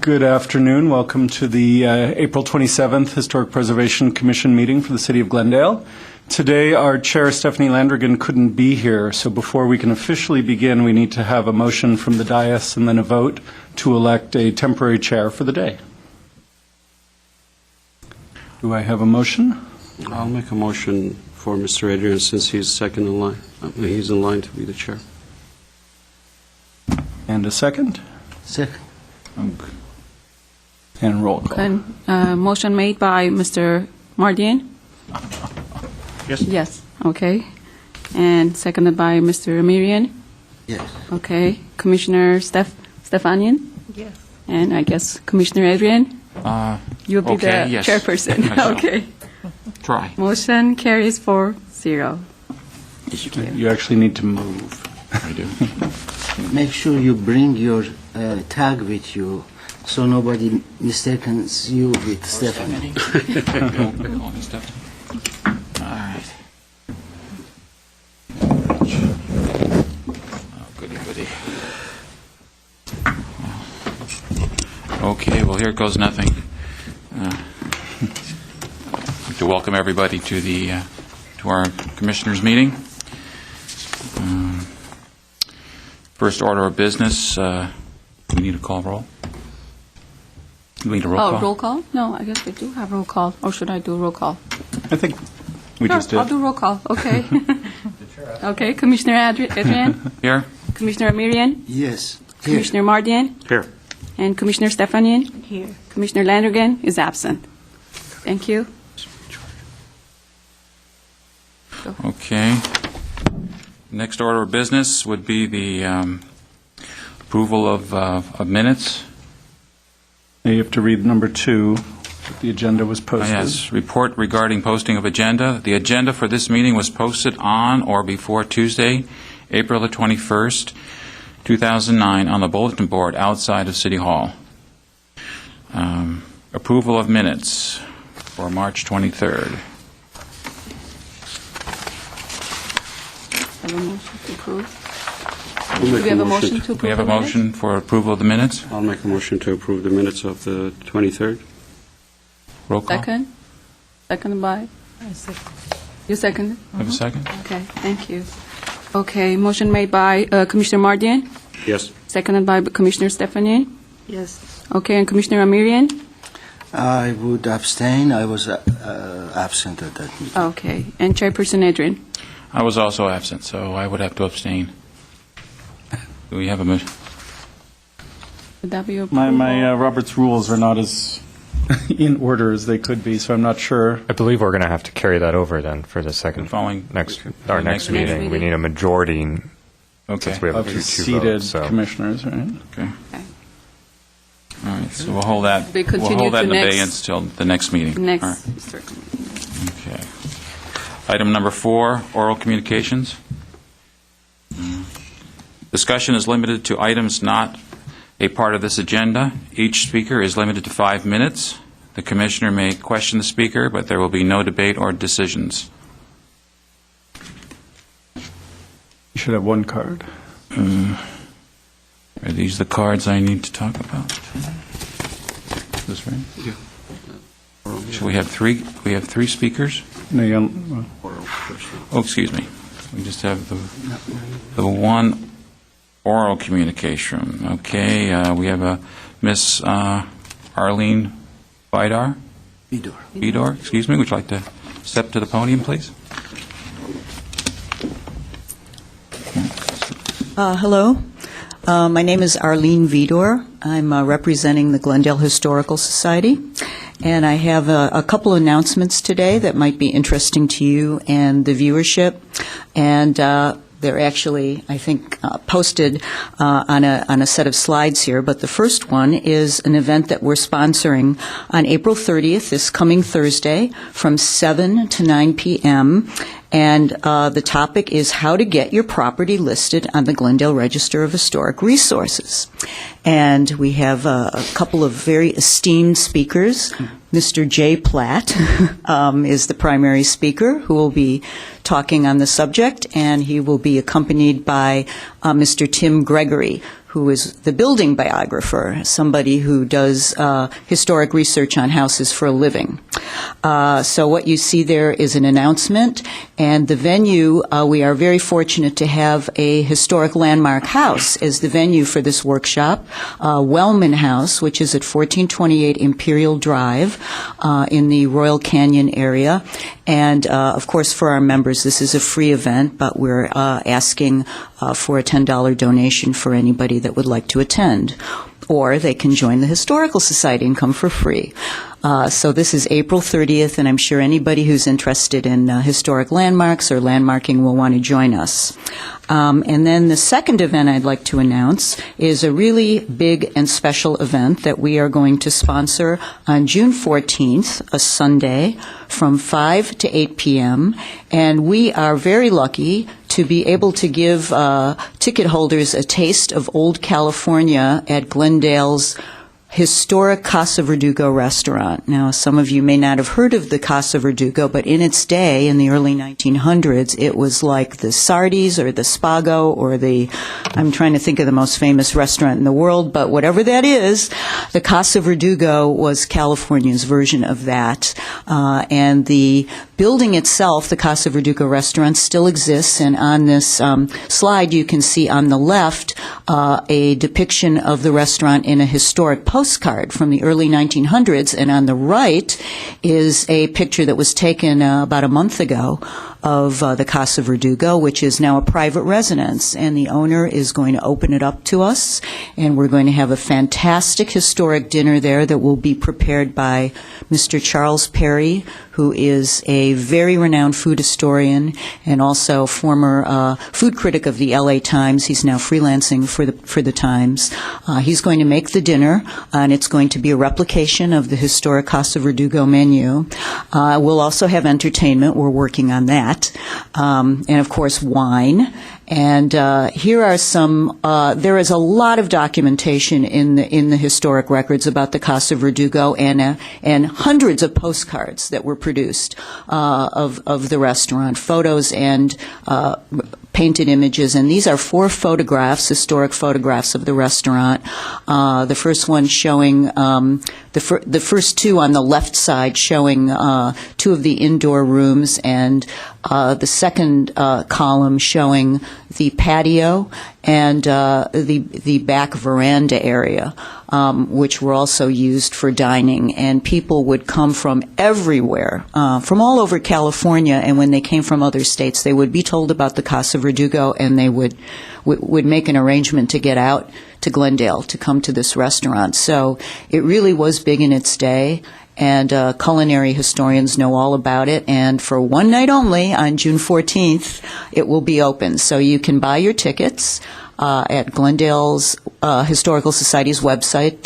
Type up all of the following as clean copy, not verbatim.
Good afternoon. Welcome to the April 27th Historic Preservation Commission meeting for the City of Glendale. Today, our chair, Stephanie Landrigan, couldn't be here, so before we can officially begin, we need to have a motion from the dais and then a vote to elect a temporary chair for the day. Do I have a motion? I'll make a motion for Mr. Adrian since he's second in line. He's in line to be the chair. And a second? Second. Okay. And roll call. And motion made by Mr. Mardian? Yes. Yes, okay. And seconded by Mr. Amirian? Yes. Okay. Commissioner Stefanian? Yes. And I guess Commissioner Adrian? You'll be okay, the yes. chairperson. I shall. Okay. Try. Motion carries 4-0. You actually need to move. I do. Make sure you bring your tag with you so nobody mistakes you with Stephanie. They call me Stephanie. All right. Oh, goody, goody. Okay, well, here goes nothing. I'd like to welcome everybody to the to our commissioners' meeting. First order of business, we need a call roll. Do we need a roll call? Oh, roll call? No, I guess we do have roll call. Or should I do roll call? I think we Sure, just did. I'll do roll call. Okay. Okay, Commissioner Adrian? Here? Commissioner Amirian? Yes. Here. Commissioner Mardian? Here. And Commissioner Stefanian? Here. Commissioner Landrigan is absent. Thank you. Okay. Next order of business would be the approval of minutes. Now you have to read number 2. The agenda was posted. Yes, report regarding posting of agenda. The agenda for this meeting was posted on or before Tuesday, April the 21st, 2009, on the bulletin board outside of City Hall. Approval of minutes for March 23rd. Have a motion to approve? I'll make Do we have a motion to approve? We have a the minutes? motion for approval of the minutes. I'll make a motion to approve the minutes of the 23rd. Roll call. Second? Seconded by? You seconded? Have a second? Okay, thank you. Okay, motion made by Commissioner Mardian, Yes. seconded by Commissioner Stefanian. Yes. Okay, and Commissioner Amirian? I would abstain. I was absent at that meeting. Okay, and Chairperson Adrian? I was also absent, so I would have to abstain. Do we have a motion? Would that be your My Robert's rules are not as in order as they could be, so I'm not sure. I believe we're going to have to carry that over then for the second Following next next meeting. meeting. We need a majority Okay. since we have Of a the 2-2 seated vote. So commissioners, right? Okay. Okay. All right, so we'll hold that, They we'll continue hold that to in next- abeyance till the next meeting. All right. Next, circle. Okay. Item number 4, oral communications. Discussion is limited to items not a part of this agenda. Each speaker is limited to 5 minutes. The commissioner may question the speaker, but there will be no debate or decisions. You should have one card. Are these the cards I need to talk about? Is this right? Yeah. So we have 3. We have 3 speakers. No, you Oh, excuse me. We just have the one oral communication. Okay, we have a Miss Arlene Vidor. Vidor, excuse me. Would you like to step to the podium, please? Hello. My name is Arlene Vidor. I'm representing the Glendale Historical Society, and I have a couple announcements today that might be interesting to you and the viewership. And they're actually, I think, posted on a set of slides here. But the first one is an event that we're sponsoring on April 30th, this coming Thursday, from 7 to 9 p.m. And the topic is how to get your property listed on the Glendale Register of Historic Resources. And we have a couple of very esteemed speakers. Mr. Jay Platt is the primary speaker who will be talking on the subject, and he will be accompanied by Mr. Tim Gregory, who is the building biographer, somebody who does historic research on houses for a living. So what you see there is an announcement, and the venue, we are very fortunate to have a historic landmark house as the venue for this workshop, Wellman House, which is at 1428 Imperial Drive in the Royal Canyon area. And, of course, for our members, this is a free event, but we're asking for a $10 donation for anybody that would like to attend. Or they can join the Historical Society and come for free. So this is April 30th, and I'm sure anybody who's interested in historic landmarks or landmarking will want to join us. And then the second event I'd like to announce is a really big and special event that we are going to sponsor on June 14th, a Sunday, from 5 to 8 p.m. And we are very lucky to be able to give ticket holders a taste of old California at Glendale's historic Casa Verdugo restaurant. Now, some of you may not have heard of the Casa Verdugo, but in its day, in the early 1900s, it was like the Sardi's or the Spago or I'm trying to think of the most famous restaurant in the world, but whatever that is, the Casa Verdugo was California's version of that. And the building itself, the Casa Verdugo restaurant, still exists, and on this slide you can see on the left a depiction of the restaurant in a historic postcard from the early 1900s, and on the right is a picture that was taken about a month ago of the Casa Verdugo, which is now a private residence, and the owner is going to open it up to us, and we're going to have a fantastic historic dinner there that will be prepared by Mr. Charles Perry, who is a very renowned food historian and also former food critic of the LA Times. He's now freelancing for the Times. He's going to make the dinner, and it's going to be a replication of the historic Casa Verdugo menu. We'll also have entertainment. We're working on that. And, of course, wine. And here are some, there is a lot of documentation in the historic records about the Casa Verdugo and hundreds of postcards that were produced of the restaurant, photos and painted images. And these are 4 photographs, historic photographs of the restaurant. The first one showing, the first 2 on the left side showing 2 of the indoor rooms, and the second column showing the patio and the back veranda area, which were also used for dining. And people would come from everywhere, from all over California, and when they came from other states, they would be told about the Casa Verdugo, and they would make an arrangement to get out to Glendale to come to this restaurant. So it really was big in its day. And culinary historians know all about it. And for one night only, on June 14th, it will be open. So you can buy your tickets at Glendale's Historical Society's website,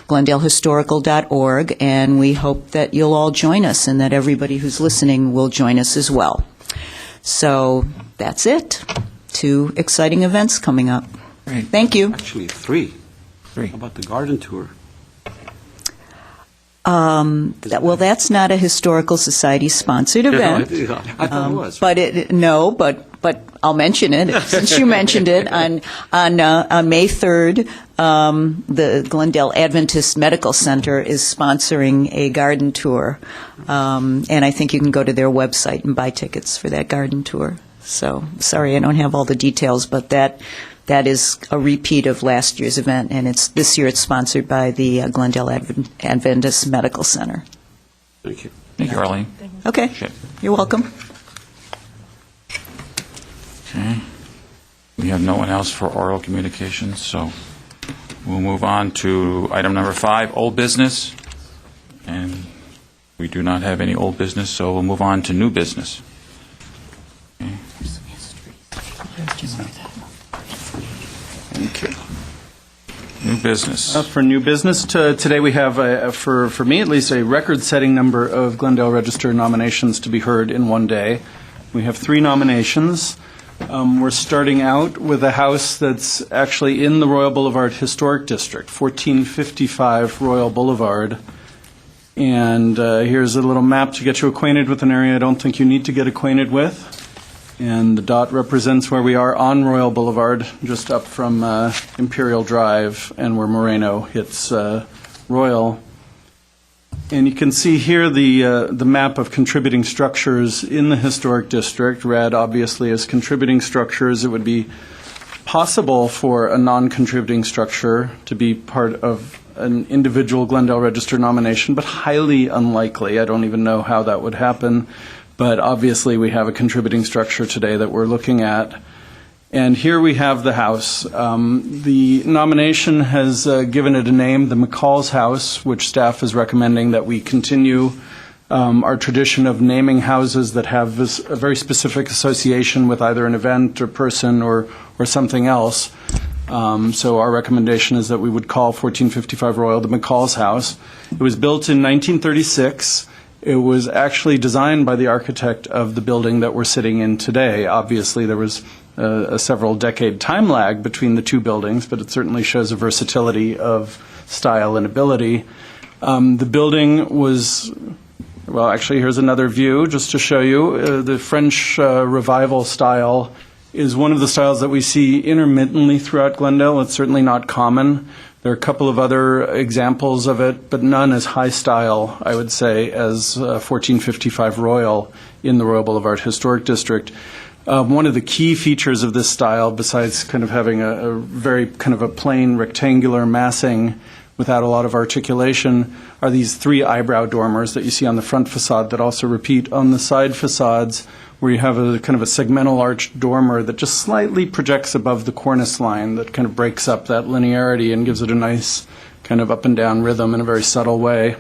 glendalehistorical.org. And we hope that you'll all join us and that everybody who's listening will join us as well. So that's it. 2 exciting events coming up. Great. Thank you. Actually, 3. 3. How about the garden tour? Well, that's not a Historical Society-sponsored event. I thought it was. But I'll mention it since you mentioned it. On May 3rd, the Glendale Adventist Medical Center is sponsoring a garden tour, and I think you can go to their website and buy tickets for that garden tour. So, sorry, I don't have all the details, but that is a repeat of last year's event, and this year it's sponsored by the Glendale Adventist Medical Center. Thank you. Thank you, Arlene. Okay, Appreciate it. you're welcome. Okay. We have no one else for oral communications, so we'll move on to item number 5, old business. And we do not have any old business, so we'll move on to new business. Okay. Okay. New business. For new business, today we have, for me at least, a record-setting number of Glendale Register nominations to be heard in one day. We have 3 nominations. We're starting out with a house that's actually in the Royal Boulevard Historic District, 1455 Royal Boulevard. And here's a little map to get you acquainted with an area I don't think you need to get acquainted with. And the dot represents where we are on Royal Boulevard, just up from Imperial Drive, and where Moreno hits Royal. And you can see here the map of contributing structures in the historic district. Red, obviously, as contributing structures. It would be possible for a non-contributing structure to be part of an individual Glendale Register nomination, but highly unlikely. I don't even know how that would happen. But obviously, we have a contributing structure today that we're looking at. And here we have the house. The nomination has given it a name, the McCall's House, which staff is recommending that we continue our tradition of naming houses that have a very specific association with either an event or person or something else. So our recommendation is that we would call 1455 Royal the McCall's House. It was built in 1936. It was actually designed by the architect of the building that we're sitting in today. Obviously, there was a several-decade time lag between the two buildings, but it certainly shows a versatility of style and ability. The building was, well, actually, here's another view just to show you. The French Revival style is one of the styles that we see intermittently throughout Glendale. It's certainly not common. There are a couple of other examples of it, but none as high style, I would say, as 1455 Royal in the Royal Boulevard Historic District. One of the key features of this style, besides kind of having a very kind of a plain rectangular massing without a lot of articulation, are these three eyebrow dormers that you see on the front facade that also repeat on the side facades, where you have a kind of a segmental arched dormer that just slightly projects above the cornice line that kind of breaks up that linearity and gives it a nice kind of up and down rhythm in a very subtle way.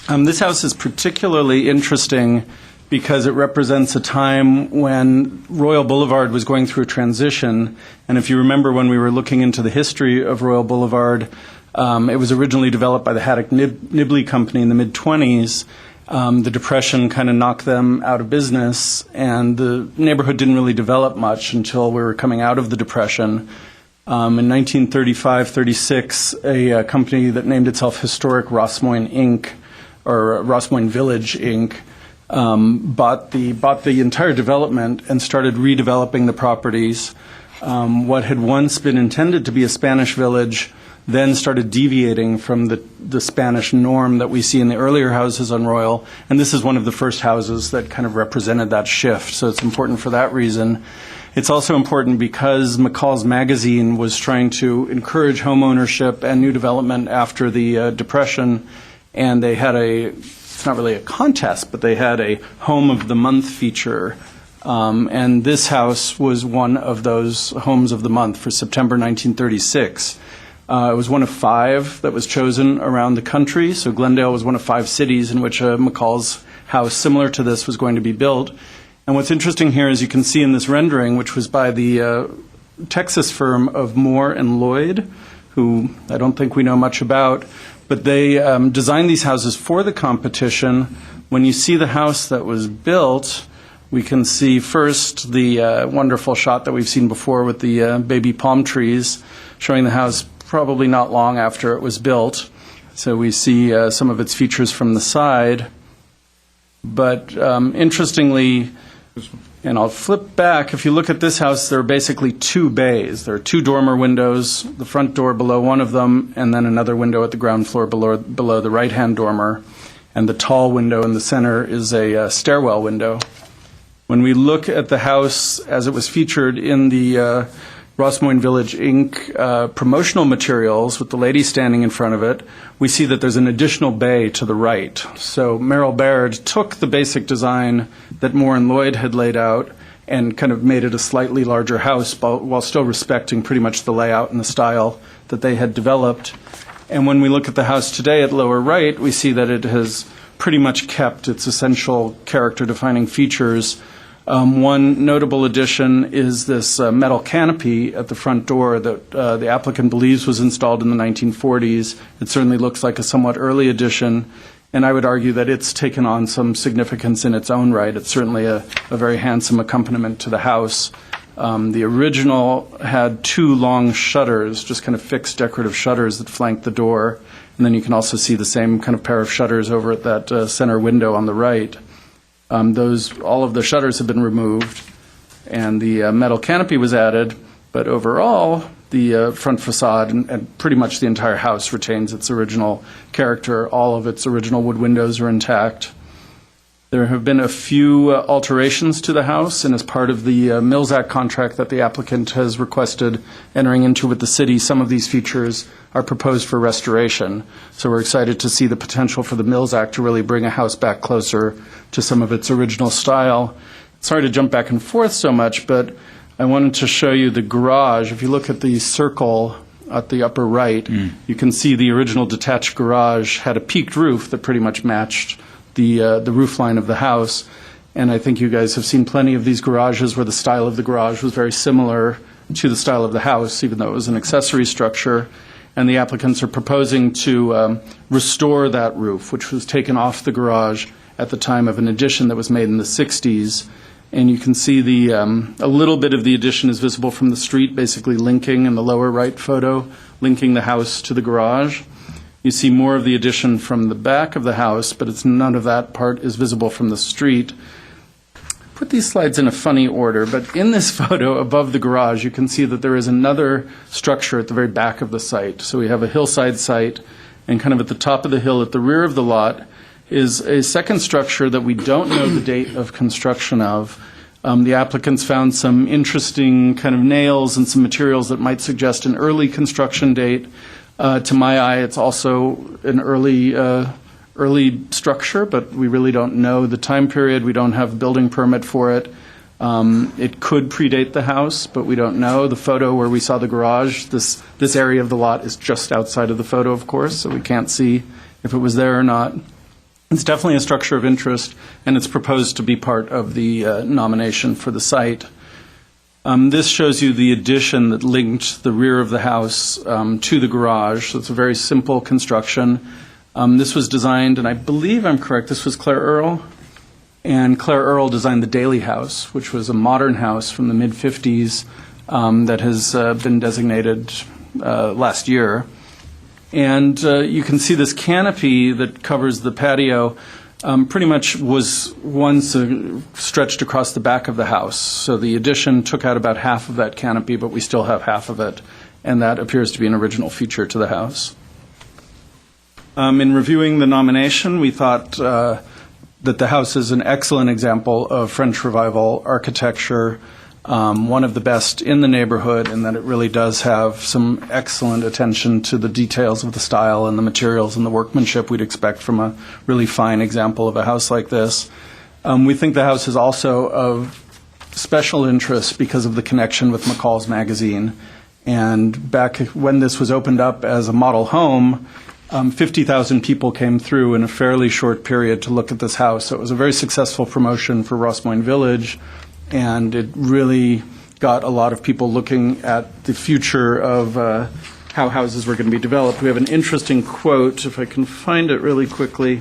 This house is particularly interesting because it represents a time when Royal Boulevard was going through a transition. And if you remember when we were looking into the history of Royal Boulevard, it was originally developed by the Haddock Nibley Company in the mid-20s. The Depression kind of knocked them out of business, and the neighborhood didn't really develop much until we were coming out of the Depression. In 1935-36, a company that named itself Historic Rosmoyne Inc., or Rosmoyne Village Inc., bought the entire development and started redeveloping the properties. What had once been intended to be a Spanish village then started deviating from the Spanish norm that we see in the earlier houses on Royal, and this is one of the first houses that kind of represented that shift, so it's important for that reason. It's also important because McCall's Magazine was trying to encourage home ownership and new development after the Depression, and they had it's not really a contest, but they had a Home of the Month feature, and this house was one of those Homes of the Month for September 1936. It was one of 5 that was chosen around the country. So Glendale was one of 5 cities in which a McCall's house similar to this was going to be built. And what's interesting here is you can see in this rendering, which was by the Texas firm of Moore and Lloyd, who I don't think we know much about, but they designed these houses for the competition. When you see the house that was built, we can see first the wonderful shot that we've seen before with the baby palm trees showing the house probably not long after it was built. So we see some of its features from the side. But interestingly, and I'll flip back, if you look at this house, there are basically 2 bays. There are 2 dormer windows, the front door below one of them, and then another window at the ground floor below the right-hand dormer. And the tall window in the center is a stairwell window. When we look at the house as it was featured in the Rosmoyne Village Inc. Promotional materials with the lady standing in front of it, we see that there's an additional bay to the right. So Merrill Baird took the basic design that Moore and Lloyd had laid out and kind of made it a slightly larger house while still respecting pretty much the layout and the style that they had developed. And when we look at the house today at lower right, we see that it has pretty much kept its essential character-defining features. One notable addition is this metal canopy at the front door that the applicant believes was installed in the 1940s. It certainly looks like a somewhat early addition, and I would argue that it's taken on some significance in its own right. It's certainly a very handsome accompaniment to the house. The original had 2 long shutters, just kind of fixed decorative shutters that flanked the door, and then you can also see the same kind of pair of shutters over at that center window on the right. All of the shutters have been removed, and the metal canopy was added, but overall, the front facade and pretty much the entire house retains its original character. All of its original wood windows are intact. There have been a few alterations to the house, and as part of the Mills Act contract that the applicant has requested entering into with the city, some of these features are proposed for restoration. So we're excited to see the potential for the Mills Act to really bring a house back closer to some of its original style. Sorry to jump back and forth so much, but I wanted to show you the garage. If you look at the circle at the upper right, you can see the original detached garage had a peaked roof that pretty much matched the roof line of the house. And I think you guys have seen plenty of these garages where the style of the garage was very similar to the style of the house, even though it was an accessory structure. And the applicants are proposing to restore that roof, which was taken off the garage at the time of an addition that was made in the 60s. And you can see a little bit of the addition is visible from the street, basically linking in the lower right photo, linking the house to the garage. You see more of the addition from the back of the house, but none of that part is visible from the street. Put these slides in a funny order, but in this photo above the garage, you can see that there is another structure at the very back of the site. So we have a hillside site, and kind of at the top of the hill at the rear of the lot is a second structure that we don't know the date of construction of. The applicants found some interesting kind of nails and some materials that might suggest an early construction date. To my eye, it's also an early structure, but we really don't know the time period. We don't have a building permit for it. It could predate the house, but we don't know. The photo where we saw the garage, this area of the lot is just outside of the photo, of course, so we can't see if it was there or not. It's definitely a structure of interest, and it's proposed to be part of the nomination for the site. This shows you the addition that linked the rear of the house to the garage. So it's a very simple construction. This was designed, and I believe I'm correct, this was Claire Earle. And Claire Earle designed the Daly House, which was a modern house from the mid-50s that has been designated last year. And you can see this canopy that covers the patio pretty much was once stretched across the back of the house. So the addition took out about half of that canopy, but we still have half of it, and that appears to be an original feature to the house. In reviewing the nomination, we thought that the house is an excellent example of French Revival architecture, one of the best in the neighborhood, and that it really does have some excellent attention to the details of the style and the materials and the workmanship we'd expect from a really fine example of a house like this. We think the house is also of special interest because of the connection with McCall's magazine. And back when this was opened up as a model home, 50,000 people came through in a fairly short period to look at this house. So it was a very successful promotion for Ross Moyne Village, and it really got a lot of people looking at the future of how houses were going to be developed. We have an interesting quote, if I can find it really quickly,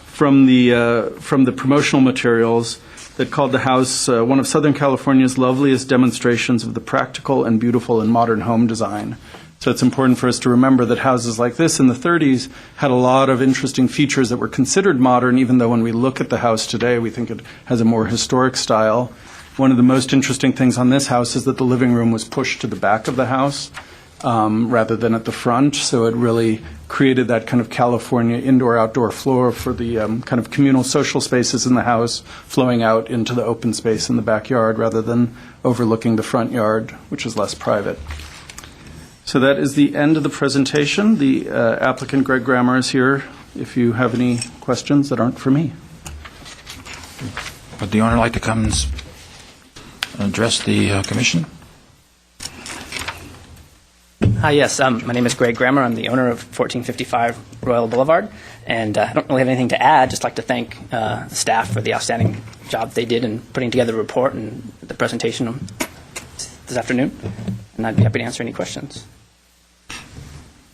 from the promotional materials that called the house one of Southern California's loveliest demonstrations of the practical and beautiful in modern home design. So it's important for us to remember that houses like this in the 30s had a lot of interesting features that were considered modern, even though when we look at the house today, we think it has a more historic style. One of the most interesting things on this house is that the living room was pushed to the back of the house rather than at the front. So it really created that kind of California indoor-outdoor floor for the kind of communal social spaces in the house flowing out into the open space in the backyard rather than overlooking the front yard, which is less private. So that is the end of the presentation. The applicant, Greg Grammer, is here if you have any questions that aren't for me. Would the owner like to come and address the commission? Hi, yes. My name is Greg Grammer. I'm the owner of 1455 Royal Boulevard, and I don't really have anything to add. Just like to thank the staff for the outstanding job they did in putting together the report and the presentation this afternoon, and I'd be happy to answer any questions.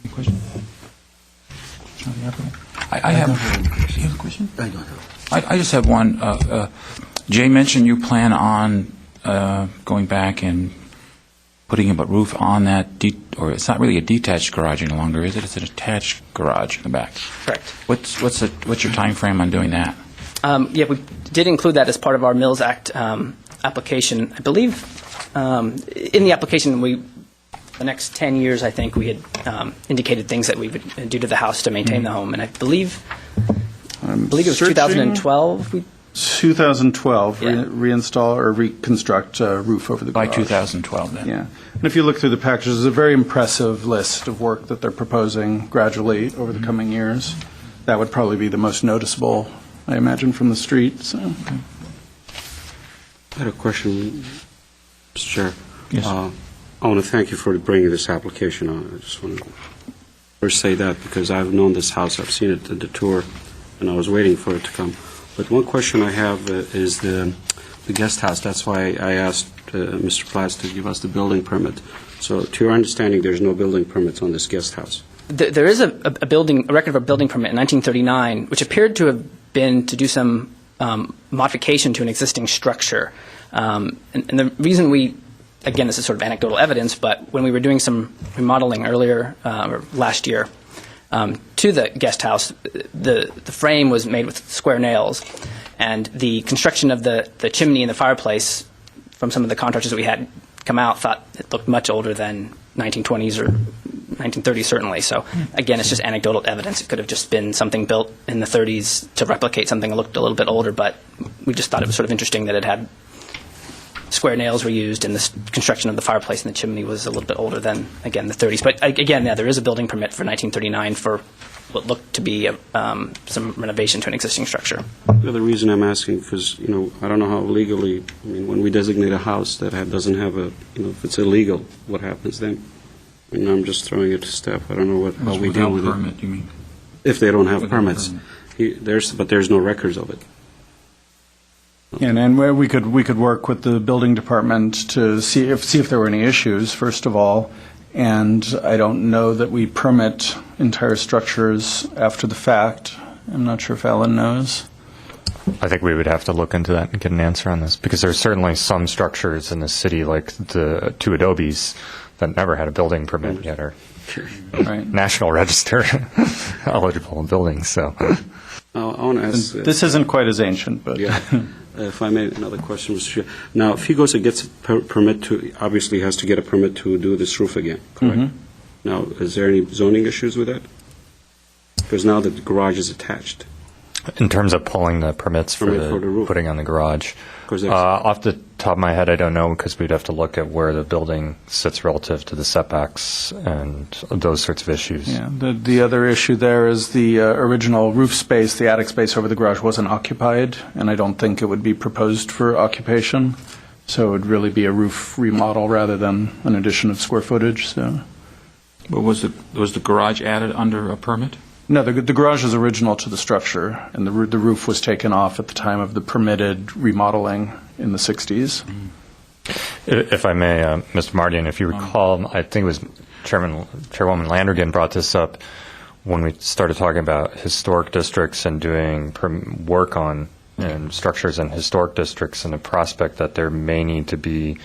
Any question? I have. Do you have a question? I don't know. I just have one. Jay mentioned you plan on going back and putting a roof on that, or it's not really a detached garage any longer, is it? It's an attached garage in the back. Correct. What's your time frame on doing that? Yeah, we did include that as part of our Mills Act application. I believe in the application, the next 10 years, I think, we had indicated things that we would do to the house to maintain the home. And I believe it was searching. 2012. 2012, Yeah. reinstall or reconstruct roof over the By garage. 2012, then. Yeah. And if you look through the package, there's a very impressive list of work that they're proposing gradually over the coming years. That would probably be the most noticeable, I imagine, from the street. So. I had a question, Mr. Chair. Yes. I want to thank you for bringing this application on. I just want to first say that because I've known this house, I've seen it at the tour, and I was waiting for it to come. But one question I have is the guest house. That's why I asked Mr. Platts to give us the building permit. So to your understanding, there's no building permits on this guest house? There is a record of a building permit in 1939, which appeared to have been to do some modification to an existing structure. And the reason again, this is sort of anecdotal evidence, but when we were doing some remodeling earlier, or last year, to the guest house, the frame was made with square nails, and the construction of the chimney and the fireplace from some of the contractors that we had come out thought it looked much older than 1920s or 1930s, certainly. So, again, it's just anecdotal evidence. It could have just been something built in the 30s to replicate something that looked a little bit older, but we just thought it was sort of interesting that it had square nails were used, and the construction of the fireplace and the chimney was a little bit older than, again, the 30s. But, again, yeah, there is a building permit for 1939 for what looked to be some renovation to an existing structure. The other reason I'm asking, because, I don't know how legally, when we designate a house that doesn't have if it's illegal, what happens then? I'm just throwing it to staff. I don't know how we deal with Without permit, it. you mean? If they don't have Without permits. permit. But there's no records of it. And where we could work with the building department to see if there were any issues, first of all. And I don't know that we permit entire structures after the fact. I'm not sure if Alan knows. I think we would have to look into that and get an answer on this, because there's certainly some structures in the city, like the two Adobes, that never had a building permit yet, or Right. National Register eligible buildings. So, I want to ask... This isn't quite as ancient, but Yeah. If I may, another question, Mr. Chair. Now, if he goes and gets a permit obviously he has to get a permit to do this roof again, correct? Now, is there any zoning issues with that? Because now that the garage is attached. in terms of pulling the permits for Permit for the roof. putting on the garage, 'Cause that's- off the top of my head, I don't know, because we'd have to look at where the building sits relative to the setbacks and those sorts of issues. yeah. The other issue there is the original roof space, the attic space over the garage wasn't occupied, and I don't think it would be proposed for occupation. So it would really be a roof remodel rather than an addition of square footage, so. But was the garage added under a permit? No, the garage is original to the structure, and the roof was taken off at the time of the permitted remodeling in the 60s. If I may, Mr. Mardian, if you recall, I think it was Chairwoman Landrigan brought this up when we started talking about historic districts and doing work on structures in historic districts, and the prospect that there may need to be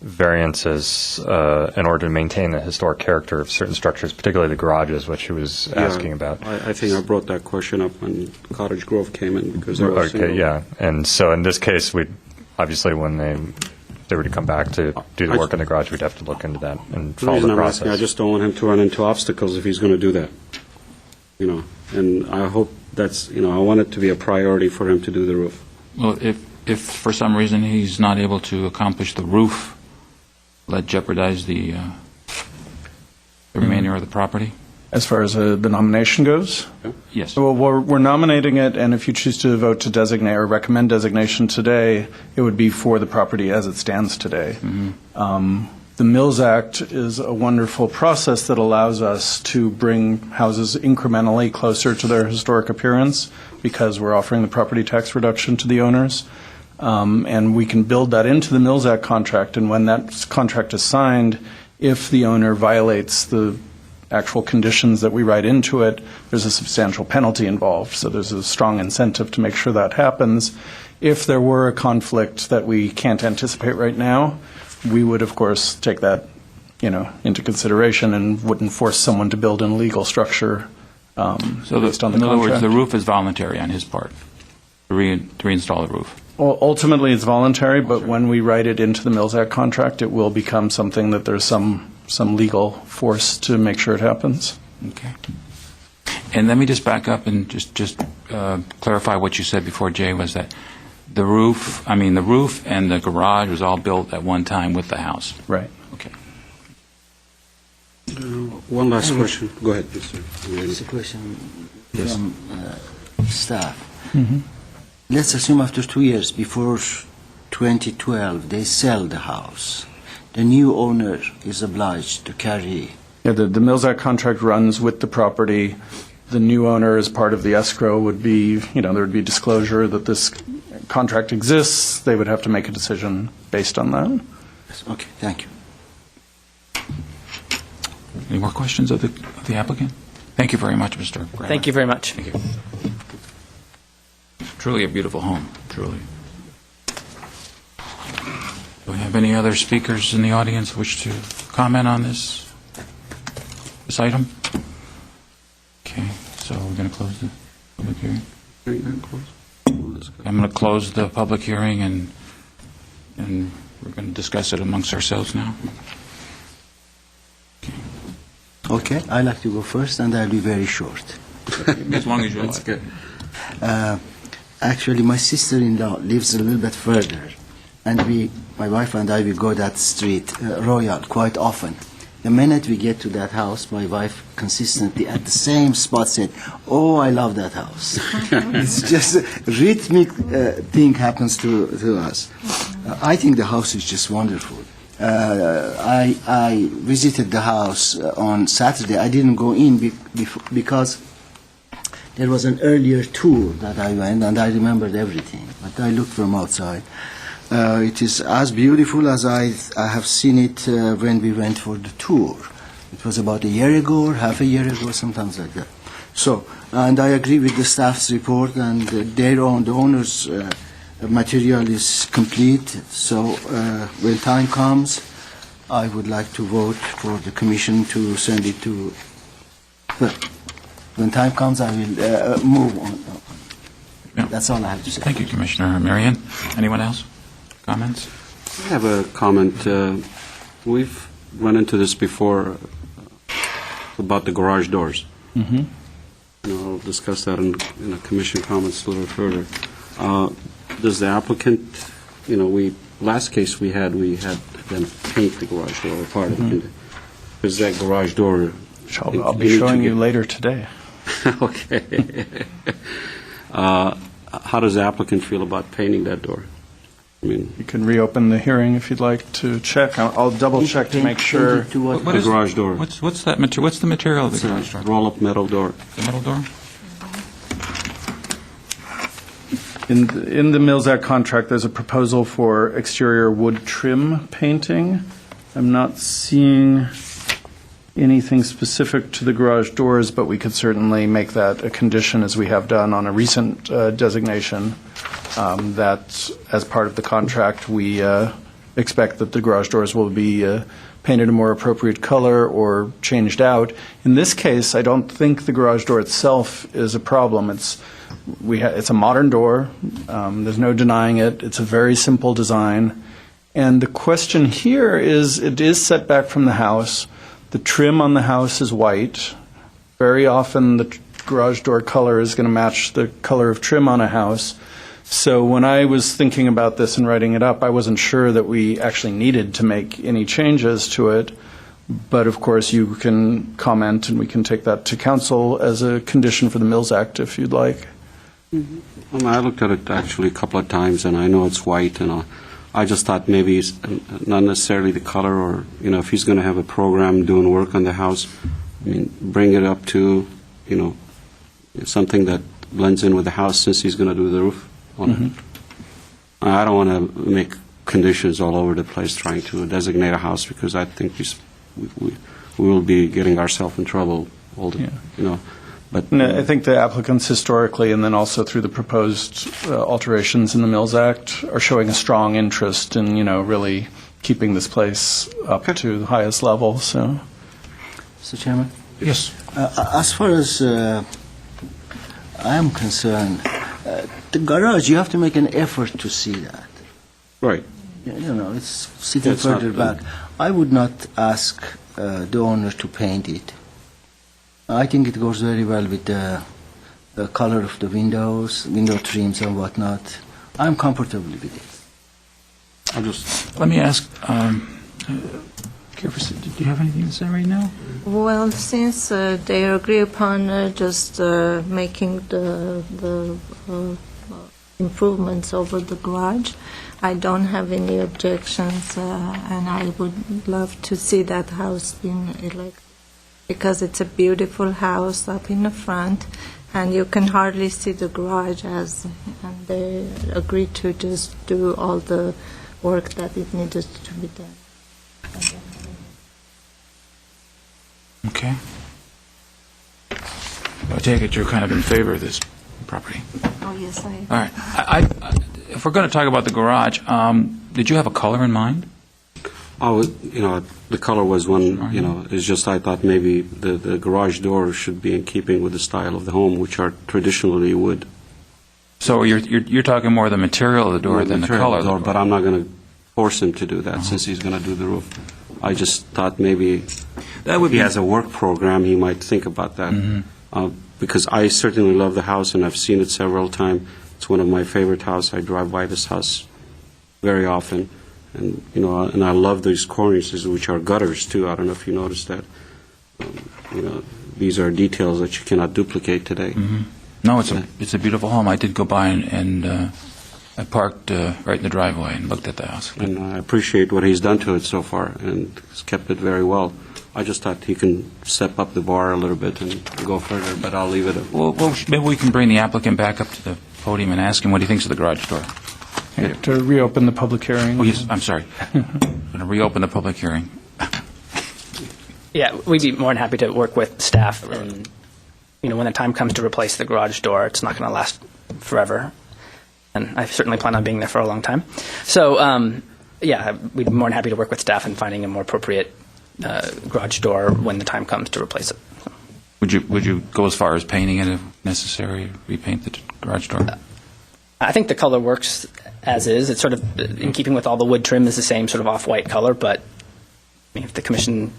variances in order to maintain the historic character of certain structures, particularly the garages, which he was asking about. I think I brought that question up when Cottage Grove came in because there was Okay, yeah. And so in this case, we'd obviously, when they were to come back to do the work in the garage, we'd have to look into that and The follow reason the I'm asking, I process. just don't want him to run into obstacles if he's going to do that. And I hope I want it to be a priority for him to do the roof. Well, if for some reason he's not able to accomplish the roof, will that jeopardize the remainder of the property? As far as the nomination goes? Yes. Well, we're nominating it, and if you choose to vote to designate or recommend designation today, it would be for the property as it stands today. The Mills Act is a wonderful process that allows us to bring houses incrementally closer to their historic appearance because we're offering the property tax reduction to the owners. And we can build that into the Mills Act contract, and when that contract is signed, if the owner violates the actual conditions that we write into it, there's a substantial penalty involved. So there's a strong incentive to make sure that happens. If there were a conflict that we can't anticipate right now, we would, of course, take that, into consideration and wouldn't force someone to build an illegal structure So based on the in other words, contract. the roof is voluntary on his part. to reinstall the roof? Well, ultimately, it's voluntary, but when we write it into the Mills Act contract, it will become something that there's some legal force to make sure it happens. Okay. And let me just back up and just clarify what you said before, Jay, was that the roof and the garage was all built at one time with the house. Right. Okay. One last question. Go ahead, Mr. It's a question Yes. from staff. Let's assume after 2 years, before 2012, they sell the house. The new owner is obliged to carry. Yeah, the Mills Act contract runs with the property. The new owner, as part of the escrow, would be, there would be disclosure that this contract exists. They would have to make a decision based on that. Okay, thank you. Any more questions of the applicant? Thank you very much, Mr. Grammer. Thank you very much. Thank you. Truly a beautiful home, truly. Do we have any other speakers in the audience who wish to comment on this item? Okay, so we're going to close the public hearing. I'm going to close the public hearing, and we're going to discuss it amongst ourselves now. Okay, I like to go first, and I'll be very short. As long as you like. That's good. Actually, my sister-in-law lives a little bit further, and my wife and I, we go that street, Royal, quite often. The minute we get to that house, my wife consistently at the same spot said, "Oh, I love that house." It's just a rhythmic thing happens to us. I think the house is just wonderful. I visited the house on Saturday. I didn't go in because there was an earlier tour that I went, and I remembered everything. But I looked from outside. It is as beautiful as I have seen it when we went for the tour. It was about a year ago, or half a year ago, sometimes like that. So, and I agree with the staff's report, and the owner's material is complete. So, when time comes, I would like to vote for the commission to send it to. Well, when time comes, I will move on. Yeah. That's all I have to say. Thank you, Commissioner Marion. Anyone else? Comments? I have a comment. We've run into this before about the garage doors. Mm-hmm. I'll discuss that in a commission comments a little further. Does the applicant, last case we had them paint the garage door or part of it. Is that garage door? I'll be showing you later today. Okay. How does the applicant feel about painting that door? You can reopen the hearing if you'd like to check. I'll double check to make sure. What The is garage door. What's that material? What's the material of the It's garage door? a roll-up metal door. The metal door? In the Mills Act contract, there's a proposal for exterior wood trim painting. I'm not seeing anything specific to the garage doors, but we could certainly make that a condition, as we have done on a recent designation, that as part of the contract, we expect that the garage doors will be painted a more appropriate color or changed out. In this case, I don't think the garage door itself is a problem. It's a modern door. There's no denying it. It's a very simple design. And the question here is, it is set back from the house. The trim on the house is white. Very often the garage door color is going to match the color of trim on a house. So when I was thinking about this and writing it up, I wasn't sure that we actually needed to make any changes to it. But of course, you can comment, and we can take that to council as a condition for the Mills Act if you'd like. I looked at it actually a couple of times, and I know it's white, and I just thought maybe it's not necessarily the color, or if he's going to have a program doing work on the house, bring it up to something that blends in with the house, since he's going to do the roof on it. I don't want to make conditions all over the place trying to designate a house, because I think we will be getting ourselves in trouble all the But No, I think the applicants historically, and then also through the proposed alterations in the Mills Act, are showing a strong interest in, really keeping this place up to the highest level. So, Mr. Chairman? Yes. As far as I am concerned, the garage, you have to make an effort to see that. Right. You know, it's sitting It's not- further back. I would not ask the owner to paint it. I think it goes very well with the color of the windows, window trims and whatnot. I'm comfortable with it. I'll just, Let me ask, do you have anything to say right now? Well, since they agree upon just making the improvements over the garage, I don't have any objections, and I would love to see that house being elected, because it's a beautiful house up in the front, and you can hardly see the garage and they agreed to just do all the work that it needed to be done. Okay. I take it you're kind of in favor of this property. Oh, yes, I... All right. If we're going to talk about the garage, did you have a color in mind? the color was one, it's just I thought maybe the garage door should be in keeping with the style of the home, which are traditionally wood. So you're talking more the material of the door than the Material color of the door, door. but I'm not going to force him to do that since he's going to do the roof. I just thought maybe That would if he be- has a work program, he might think about that. Because I certainly love the house, and I've seen it several times. It's one of my favorite houses. I drive by this house very often. And, and I love these cornices, which are gutters, too. I don't know if you noticed that. These are details that you cannot duplicate today. No, it's a beautiful home. I did go by and I parked right in the driveway and looked at the house. And I appreciate what he's done to it so far, and he's kept it very well. I just thought he can step up the bar a little bit and go further, but I'll leave it at... Well, maybe we can bring the applicant back up to the podium and ask him what he thinks of the garage door. To reopen the public hearing. Oh, yes, I'm sorry. I'm going to reopen the public hearing. Yeah, we'd be more than happy to work with staff, and, when the time comes to replace the garage door, it's not going to last forever, and I certainly plan on being there for a long time. So, we'd be more than happy to work with staff in finding a more appropriate garage door when the time comes to replace it. Would you go as far as painting it if necessary, repaint the garage door? I think the color works as is. It's sort of in keeping with all the wood trim is the same sort of off-white color, but if the commission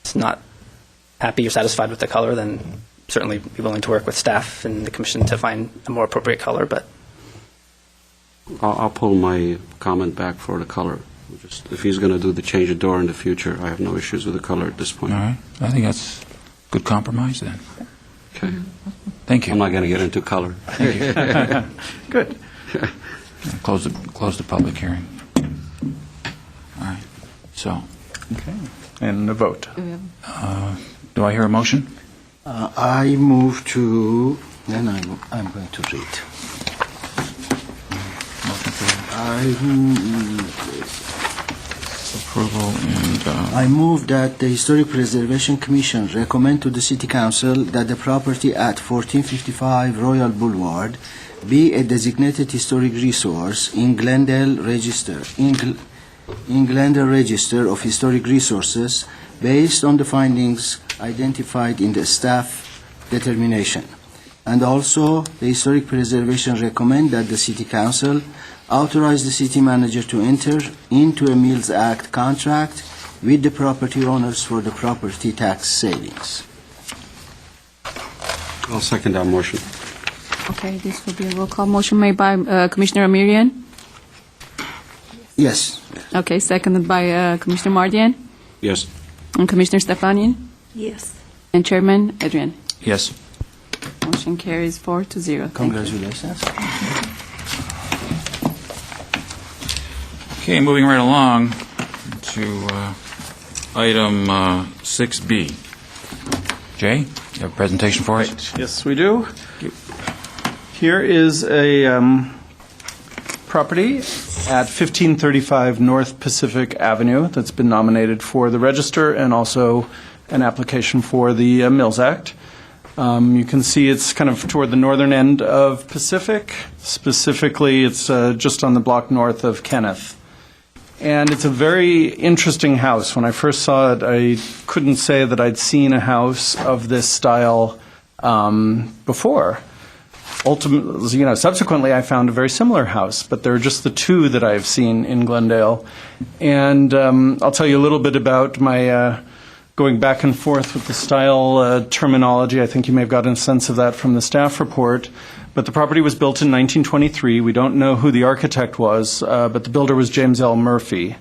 is not happy or satisfied with the color, then certainly be willing to work with staff and the commission to find a more appropriate color. But I'll pull my comment back for the color. Just, if he's going to do the change of door in the future, I have no issues with the color at this point. All right. I think that's a good compromise then. Okay. Thank you. I'm not going to get into color. Good. Close the public hearing. All right. So, Okay. And a vote. do I hear a motion? I move to, then I'm going to read. Motion for approval and I move that the Historic Preservation Commission recommend to the City Council that the property at 1455 Royal Boulevard be a designated historic resource in Glendale Register of Historic Resources based on the findings identified in the staff determination. And also, the Historic Preservation recommend that the City Council authorize the city manager to enter into a Mills Act contract with the property owners for the property tax savings. I'll second that motion. Okay, this will be a roll call. Motion made by Commissioner Amirian. Yes. Okay, seconded by Commissioner Mardian Yes. and Commissioner Stefanian Yes. and Chairman Adrian. yes. Motion carries 4-0. Thank you. Congratulations. Okay, moving right along to item 6B. Jay, you have a presentation for us? Yes, we do. Here is a property at 1535 North Pacific Avenue that's been nominated for the Register and also an application for the Mills Act. You can see it's kind of toward the northern end of Pacific. Specifically, it's just on the block north of Kenneth. And it's a very interesting house. When I first saw it, I couldn't say that I'd seen a house of this style before. ultimately, subsequently I found a very similar house, but there are just the two that I've seen in Glendale. And I'll tell you a little bit about my going back and forth with the style terminology. I think you may have gotten a sense of that from the staff report. But the property was built in 1923. We don't know who the architect was, but the builder was James L. Murphy.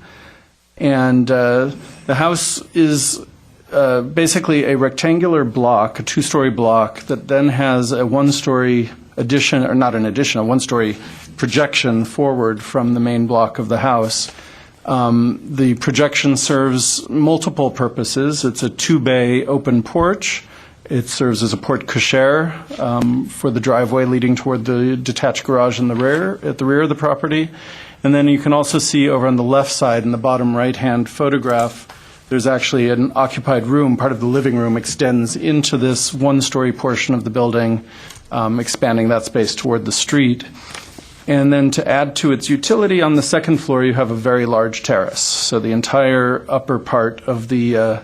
And the house is basically a rectangular block, a two-story block, that then has a one-story addition, or not an addition, a one-story projection forward from the main block of the house. The projection serves multiple purposes. It's a two-bay open porch. It serves as a porte cochere for the driveway leading toward the detached garage in the rear, at the rear of the property. And then you can also see over on the left side in the bottom right-hand photograph, there's actually an occupied room. Part of the living room extends into this one-story portion of the building, expanding that space toward the street. And then to add to its utility, on the second floor you have a very large terrace. So the entire upper part of the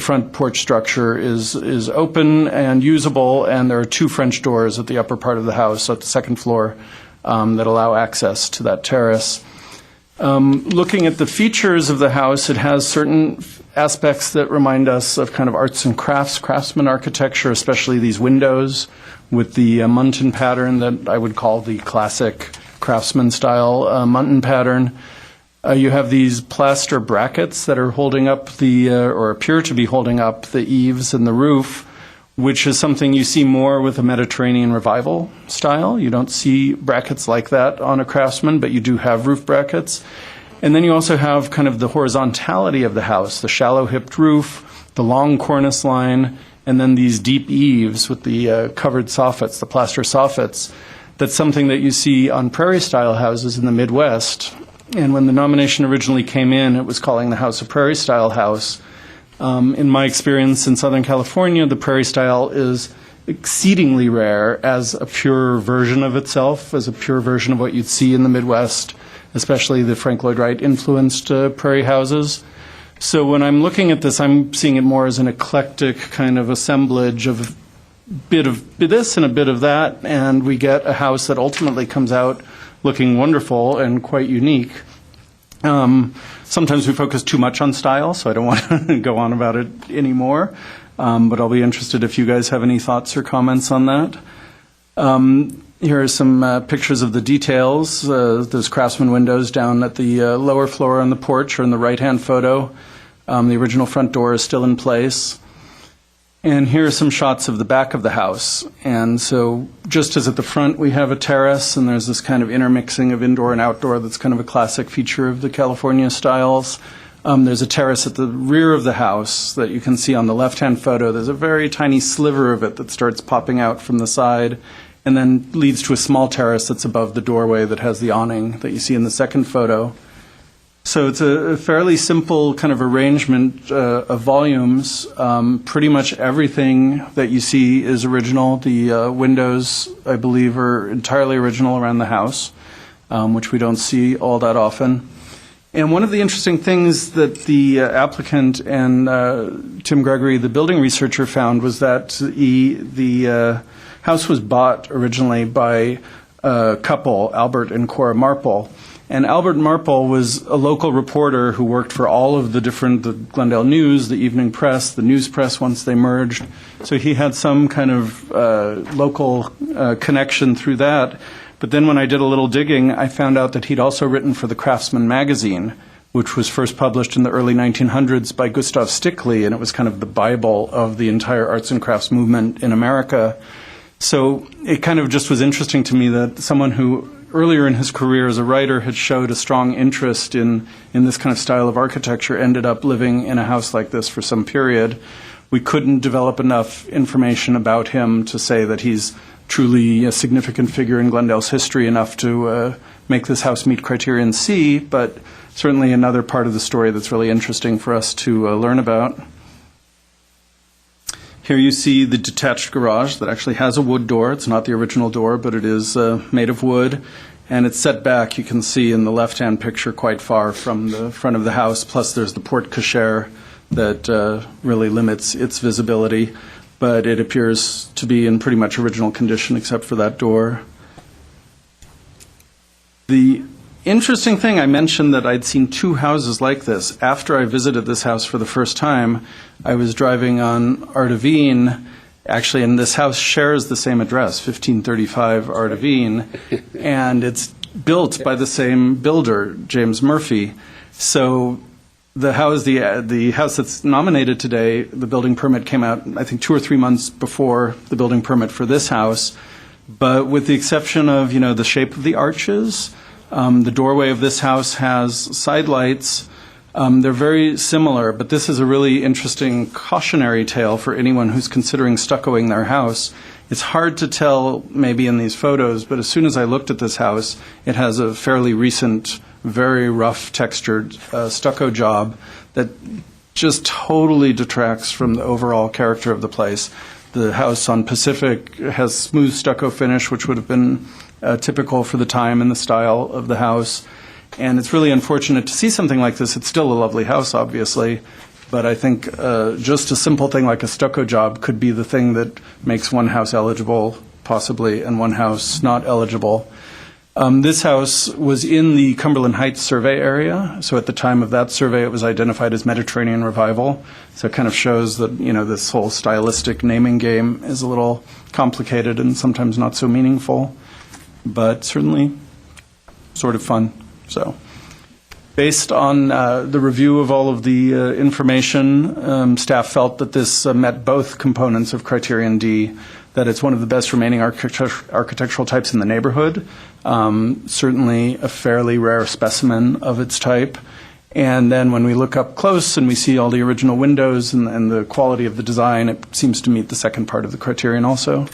front porch structure is open and usable, and there are two French doors at the upper part of the house at the second floor that allow access to that terrace. Looking at the features of the house, it has certain aspects that remind us of kind of arts and crafts, craftsman architecture, especially these windows with the muntin pattern that I would call the classic craftsman style muntin pattern. You have these plaster brackets that are holding up or appear to be holding up the eaves and the roof, which is something you see more with a Mediterranean revival style. You don't see brackets like that on a craftsman, but you do have roof brackets. And then you also have kind of the horizontality of the house, the shallow-hipped roof, the long cornice line, and then these deep eaves with the covered soffits, the plaster soffits. That's something that you see on prairie-style houses in the Midwest. And when the nomination originally came in, it was calling the house a prairie-style house. In my experience in Southern California, the prairie style is exceedingly rare as a pure version of itself, as a pure version of what you'd see in the Midwest, especially the Frank Lloyd Wright influenced prairie houses. So when I'm looking at this, I'm seeing it more as an eclectic kind of assemblage of a bit of this and a bit of that, and we get a house that ultimately comes out looking wonderful and quite unique. Sometimes we focus too much on style, so I don't want to go on about it anymore. But I'll be interested if you guys have any thoughts or comments on that. Here are some pictures of the details. Those craftsman windows down at the lower floor on the porch, or in the right-hand photo. The original front door is still in place. And here are some shots of the back of the house. And so just as at the front we have a terrace, and there's this kind of intermixing of indoor and outdoor that's kind of a classic feature of the California styles. There's a terrace at the rear of the house that you can see on the left-hand photo. There's a very tiny sliver of it that starts popping out from the side and then leads to a small terrace that's above the doorway that has the awning that you see in the second photo. So it's a fairly simple kind of arrangement of volumes. Pretty much everything that you see is original. The windows, I believe, are entirely original around the house, which we don't see all that often. And one of the interesting things that the applicant and Tim Gregory, the building researcher, found was that the house was bought originally by a couple, Albert and Cora Marple. And Albert Marple was a local reporter who worked for all of the Glendale News, the Evening Press, the News Press once they merged. So he had some kind of local connection through that. But then when I did a little digging, I found out that he'd also written for the Craftsman magazine, which was first published in the early 1900s by Gustav Stickley, and it was kind of the Bible of the entire arts and crafts movement in America. So it kind of just was interesting to me that someone who earlier in his career as a writer had showed a strong interest in this kind of style of architecture ended up living in a house like this for some period. We couldn't develop enough information about him to say that he's truly a significant figure in Glendale's history enough to make this house meet criterion C, but certainly another part of the story that's really interesting for us to learn about. Here you see the detached garage that actually has a wood door. It's not the original door, but it is made of wood. And it's set back, you can see in the left-hand picture, quite far from the front of the house. Plus there's the porte cochere that really limits its visibility. but it appears to be in pretty much original condition except for that door. The interesting thing, I mentioned that I'd seen two houses like this. After I visited this house for the first time, I was driving on Ardevine, actually, and this house shares the same address, 1535 Ardevine, and it's built by the same builder, James Murphy. So the house that's nominated today, the building permit came out, I think, 2 or 3 months before the building permit for this house. But with the exception of, the shape of the arches, the doorway of this house has side lights. They're very similar, but this is a really interesting cautionary tale for anyone who's considering stuccoing their house. It's hard to tell maybe in these photos, but as soon as I looked at this house, it has a fairly recent, very rough textured stucco job that just totally detracts from the overall character of the place. The house on Pacific has smooth stucco finish, which would have been typical for the time and the style of the house. And it's really unfortunate to see something like this. It's still a lovely house, obviously, but I think just a simple thing like a stucco job could be the thing that makes one house eligible, possibly, and one house not eligible. This house was in the Cumberland Heights survey area, so at the time of that survey it was identified as Mediterranean Revival, so it kind of shows that, this whole stylistic naming game is a little complicated and sometimes not so meaningful, but certainly sort of fun. So, based on the review of all of the information, staff felt that this met both components of Criterion D, that it's one of the best remaining architectural types in the neighborhood, certainly a fairly rare specimen of its type. And then when we look up close and we see all the original windows and the quality of the design, it seems to meet the second part of the criterion also.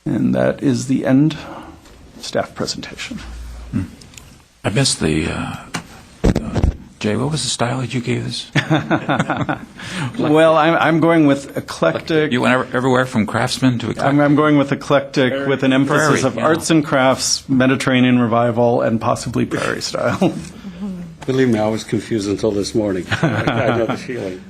And that is the end staff presentation. I missed the, Jay, what was the style that you gave this? Well, I'm going with eclectic. You went everywhere from craftsman to eclectic? I'm going with eclectic with an emphasis of arts and crafts, Mediterranean Revival, and possibly prairie style. Believe me, I was confused until this morning. I know the feeling.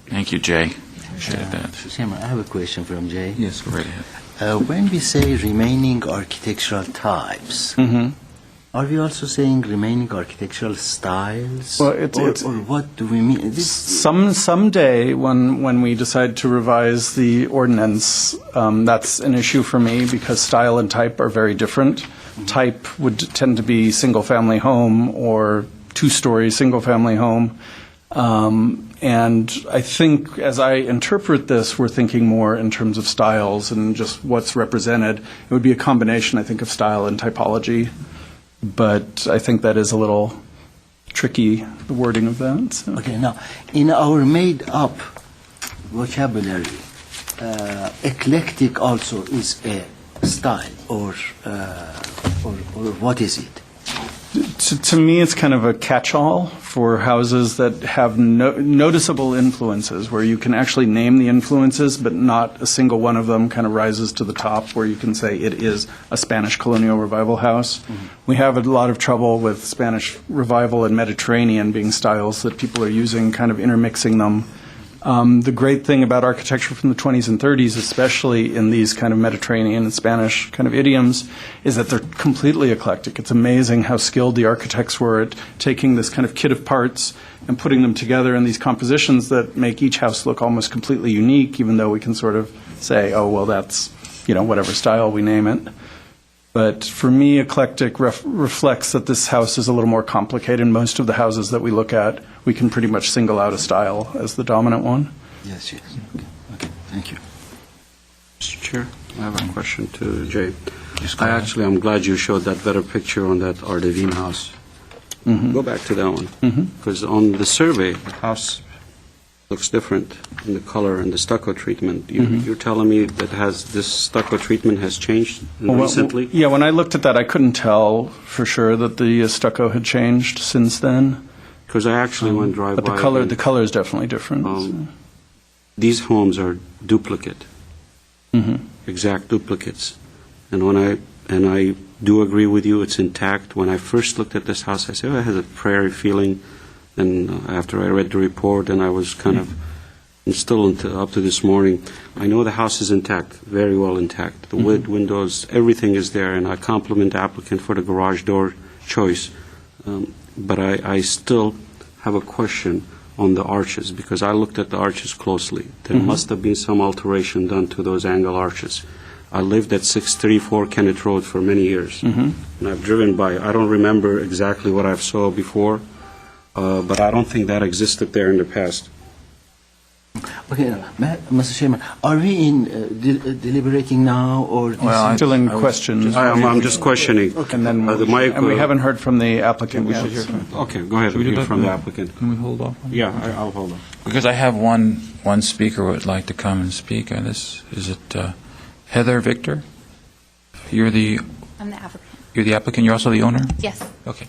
Thank you, Jay. Appreciate that. Chairman, I have a question from Jay. Yes, go right ahead. When we say remaining architectural types, are we also saying remaining architectural styles? Well, it's or what do we mean? Someday when we decide to revise the ordinance, that's an issue for me because style and type are very different. Type would tend to be single-family home or two-story single-family home. And I think as I interpret this, we're thinking more in terms of styles and just what's represented. It would be a combination, I think, of style and typology. But I think that is a little tricky, the wording of that. So. Okay, now, in our made-up vocabulary, eclectic also is a style, or what is it? To me, it's kind of a catch-all for houses that have noticeable influences, where you can actually name the influences, but not a single one of them kind of rises to the top, where you can say it is a Spanish colonial revival house. We have a lot of trouble with Spanish revival and Mediterranean being styles that people are using, kind of intermixing them. The great thing about architecture from the 20s and 30s, especially in these kind of Mediterranean and Spanish kind of idioms, is that they're completely eclectic. It's amazing how skilled the architects were at taking this kind of kit of parts and putting them together in these compositions that make each house look almost completely unique, even though we can sort of say, oh, well, that's, whatever style we name it. But for me, eclectic reflects that this house is a little more complicated. Most of the houses that we look at, we can pretty much single out a style as the dominant one. Yes. Okay, thank you. Mr. Chair, I have a question to Jay. I'm glad you showed that better picture on that Ardevine house. Go back to that one. Because on the survey, the house looks different in the color and the stucco treatment. You're telling me that this stucco treatment has changed recently? Yeah, when I looked at that, I couldn't tell for sure that the stucco had changed since then. Because I actually went drive by. But the color is definitely different. These homes are duplicate, exact duplicates. And I do agree with you, it's intact. When I first looked at this house, I said, it has a prairie feeling. And after I read the report, and I was kind of and still up to this morning, I know the house is intact, very well intact. The windows, everything is there, and I compliment the applicant for the garage door choice. But I still have a question on the arches, because I looked at the arches closely. There must have been some alteration done to those angle arches. I lived at 634 Kennett Road for many years, and I've driven by. I don't remember exactly what I've saw before, but I don't think that existed there in the past. Okay, Mr. Chairman, are we in deliberating now, or? Well, I'm still in question. I'm just questioning. And then, and we haven't heard from the applicant yet. Okay, go ahead. Should we do Hear that? from the applicant. Can we hold off? Yeah, I'll hold on. Because I have one speaker who would like to come and speak on this. Is it Heather Victor? I'm the applicant. You're the applicant. You're also the owner? Yes. Okay.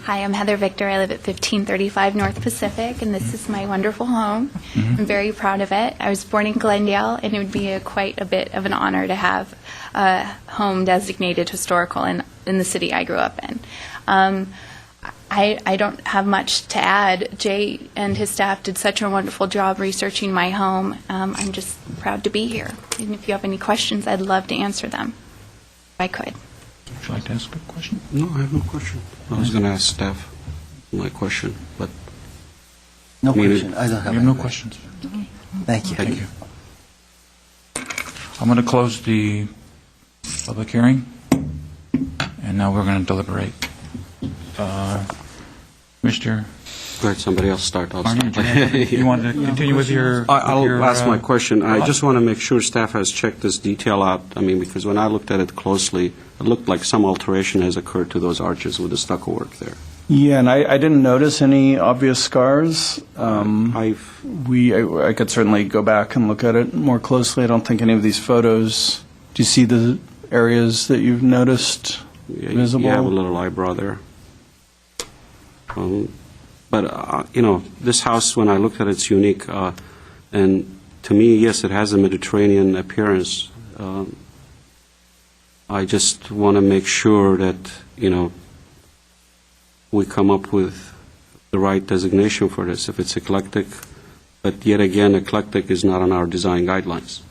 Hi, I'm Heather Victor. I live at 1535 North Pacific, and this is my wonderful home. I'm very proud of it. I was born in Glendale, and it would be quite a bit of an honor to have a home designated historical in the city I grew up in. I don't have much to add. Jay and his staff did such a wonderful job researching my home. I'm just proud to be here. And if you have any questions, I'd love to answer them if I could. Would you like to ask a question? No, I have no question. I was going to ask staff my question, but No mean, question. I don't have You have any no question. questions? Thank you. Thank you. I'm going to close the public hearing, and now we're going to deliberate. Mr. go ahead, somebody else start. I'll Martin, start. you want to continue with your... I'll ask my question. I just want to make sure staff has checked this detail out. I mean, because when I looked at it closely, it looked like some alteration has occurred to those arches with the stucco work there. Yeah, and I didn't notice any obvious scars. I could certainly go back and look at it more closely. I don't think any of these photos. Do you see the areas that you've noticed visible? You have a little eyebrow there. But, this house, when I looked at it, it's unique. And to me, yes, it has a Mediterranean appearance. I just want to make sure that, we come up with the right designation for this, if it's eclectic. But yet again, eclectic is not on our design guidelines.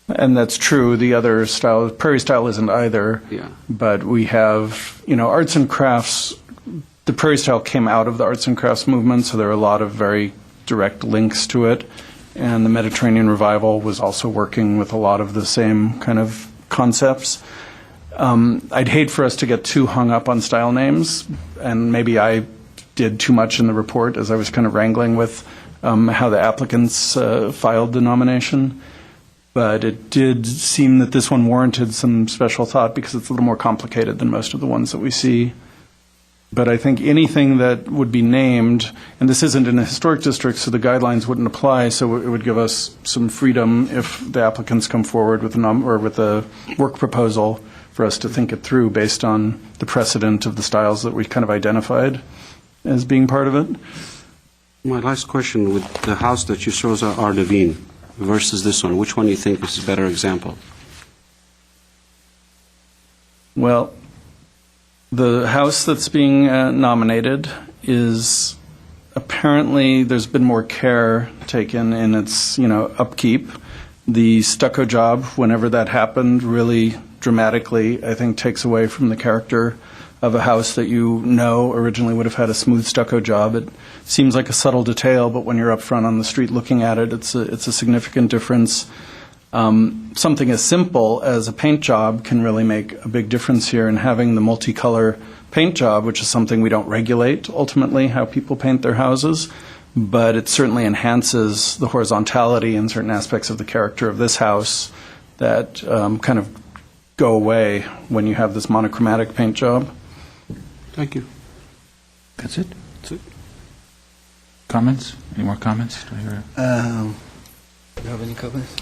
And that's true. The other style, prairie style, isn't either. Yeah. But we have, arts and crafts. The prairie style came out of the arts and crafts movement, so there are a lot of very direct links to it. And the Mediterranean Revival was also working with a lot of the same kind of concepts. I'd hate for us to get too hung up on style names, and maybe I did too much in the report as I was kind of wrangling with how the applicants filed the nomination. But it did seem that this one warranted some special thought because it's a little more complicated than most of the ones that we see. But I think anything that would be named, and this isn't in a historic district, so the guidelines wouldn't apply, so it would give us some freedom if the applicants come forward with a work proposal for us to think it through based on the precedent of the styles that we kind of identified as being part of it. My last question, with the house that you show us Ardevine versus this one, which one do you think is a better example? Well, the house that's being nominated is apparently there's been more care taken in its upkeep. The stucco job, whenever that happened, really dramatically, I think, takes away from the character of a house that originally would have had a smooth stucco job. It seems like a subtle detail, but when you're up front on the street looking at it, it's a significant difference. Something as simple as a paint job can really make a big difference here, and having the multicolor paint job, which is something we don't regulate ultimately, how people paint their houses, but it certainly enhances the horizontality in certain aspects of the character of this house that kind of go away when you have this monochromatic paint job. Thank you. That's it? That's it. Comments? Any more comments? Do I hear Do you have any comments?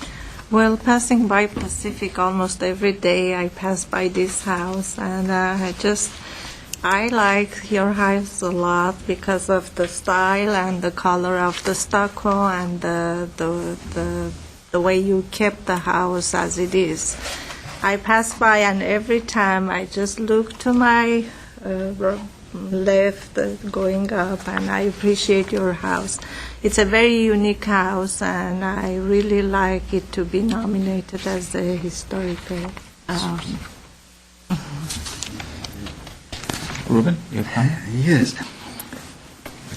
Well, passing by Pacific almost every day, I pass by this house, and I like your house a lot because of the style and the color of the stucco and the way you kept the house as it is. I pass by, and every time I just look to my left going up, and I appreciate your house. It's a very unique house, and I really like it to be nominated as a historical house. Ruben, you have time Yes.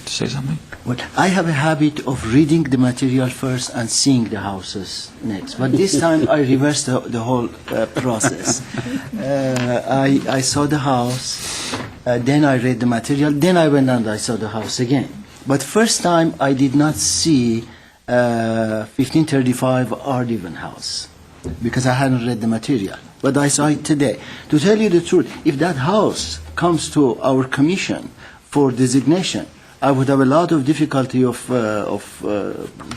to say something? Well, I have a habit of reading the material first and seeing the houses next. But this time I reversed the whole process. I saw the house, then I read the material, then I went and I saw the house again. But first time I did not see 1535 Ardevin house because I hadn't read the material. But I saw it today. To tell you the truth, if that house comes to our commission for designation, I would have a lot of difficulty of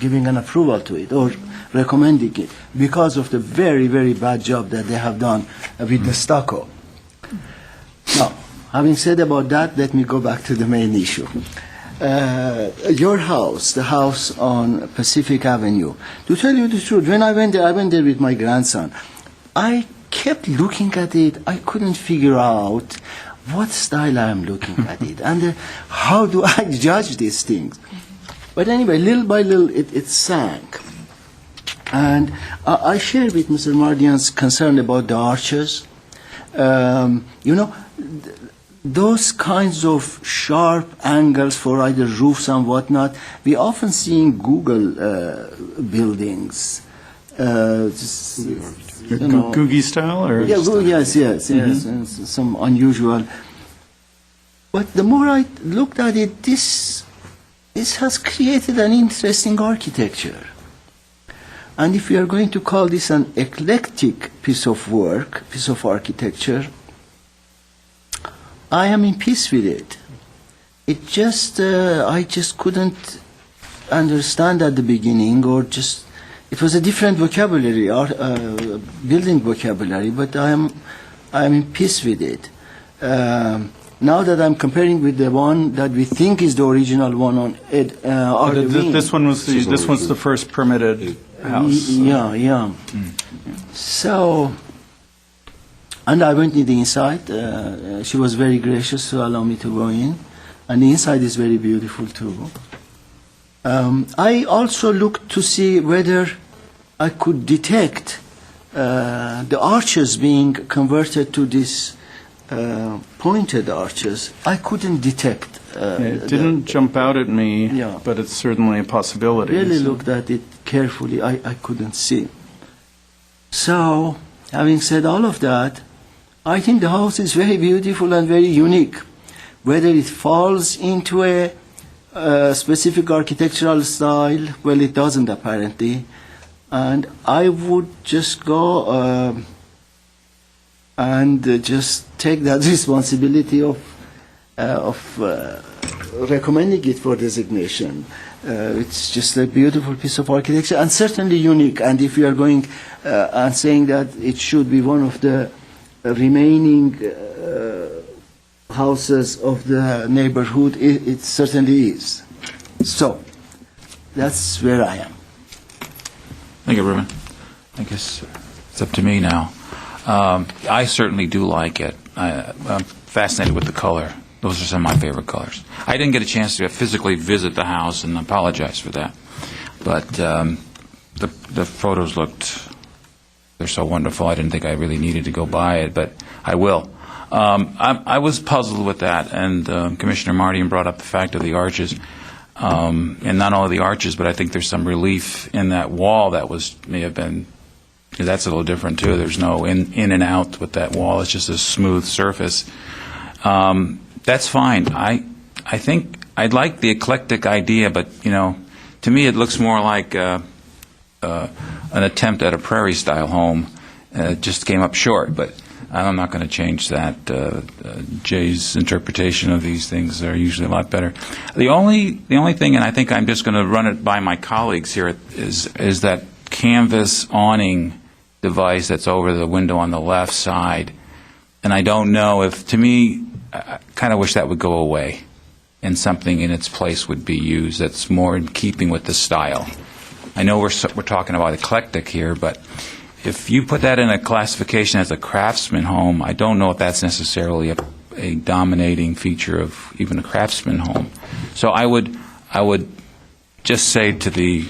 giving an approval to it or recommending it because of the very, very bad job that they have done with the stucco. Now, having said about that, let me go back to the main issue. Your house, the house on Pacific Avenue, to tell you the truth, when I went there with my grandson. I kept looking at it. I couldn't figure out what style I am looking at it and how do I judge these things. But anyway, little by little, it sank. And I share with Mr. Mardian's concern about the arches. Those kinds of sharp angles for either roofs and whatnot, we often see in Google buildings. Googie style? Or Yeah, yes, and some unusual. But the more I looked at it, this has created an interesting architecture. And if we are going to call this an eclectic piece of work, piece of architecture, I am in peace with it. It just, I just couldn't understand at the beginning, or just, it was a different vocabulary, building vocabulary, but I am in peace with it. Now that I'm comparing with the one that we think is the original one on this one's the first permitted house. Yeah. So, and I went in the inside. She was very gracious to allow me to go in, and the inside is very beautiful too. I also looked to see whether I could detect the arches being converted to this pointed arches. I couldn't detect. It didn't jump out at me, Yeah. but it's certainly a possibility. Really so- looked at it carefully. I couldn't see. So, having said all of that, I think the house is very beautiful and very unique. Whether it falls into a specific architectural style, well, it doesn't apparently. And I would just go and just take that responsibility of recommending it for designation. It's just a beautiful piece of architecture and certainly unique. And if you are going and saying that it should be one of the remaining houses of the neighborhood, it certainly is. So, that's where I am. Thank you, Ruben. I guess it's up to me now. I certainly do like it. I'm fascinated with the color. Those are some of my favorite colors. I didn't get a chance to physically visit the house, and I apologize for that. But the photos they're so wonderful. I didn't think I really needed to go by it, but I will. I was puzzled with that, and Commissioner Mardian brought up the fact of the arches. And not only the arches, but I think there's some relief in that wall that may have been, because that's a little different too. There's no in and out with that wall. It's just a smooth surface. That's fine. I think I'd like the eclectic idea, but to me it looks more like an attempt at a prairie-style home. It just came up short, but I'm not going to change that. Jay's interpretation of these things are usually a lot better. The only thing, and I think I'm just going to run it by my colleagues here, is that canvas awning device that's over the window on the left side. And I don't know if, to me, I kind of wish that would go away and something in its place would be used that's more in keeping with the style. I know we're talking about eclectic here, but if you put that in a classification as a craftsman home, I don't know if that's necessarily a dominating feature of even a craftsman home. So I would just say to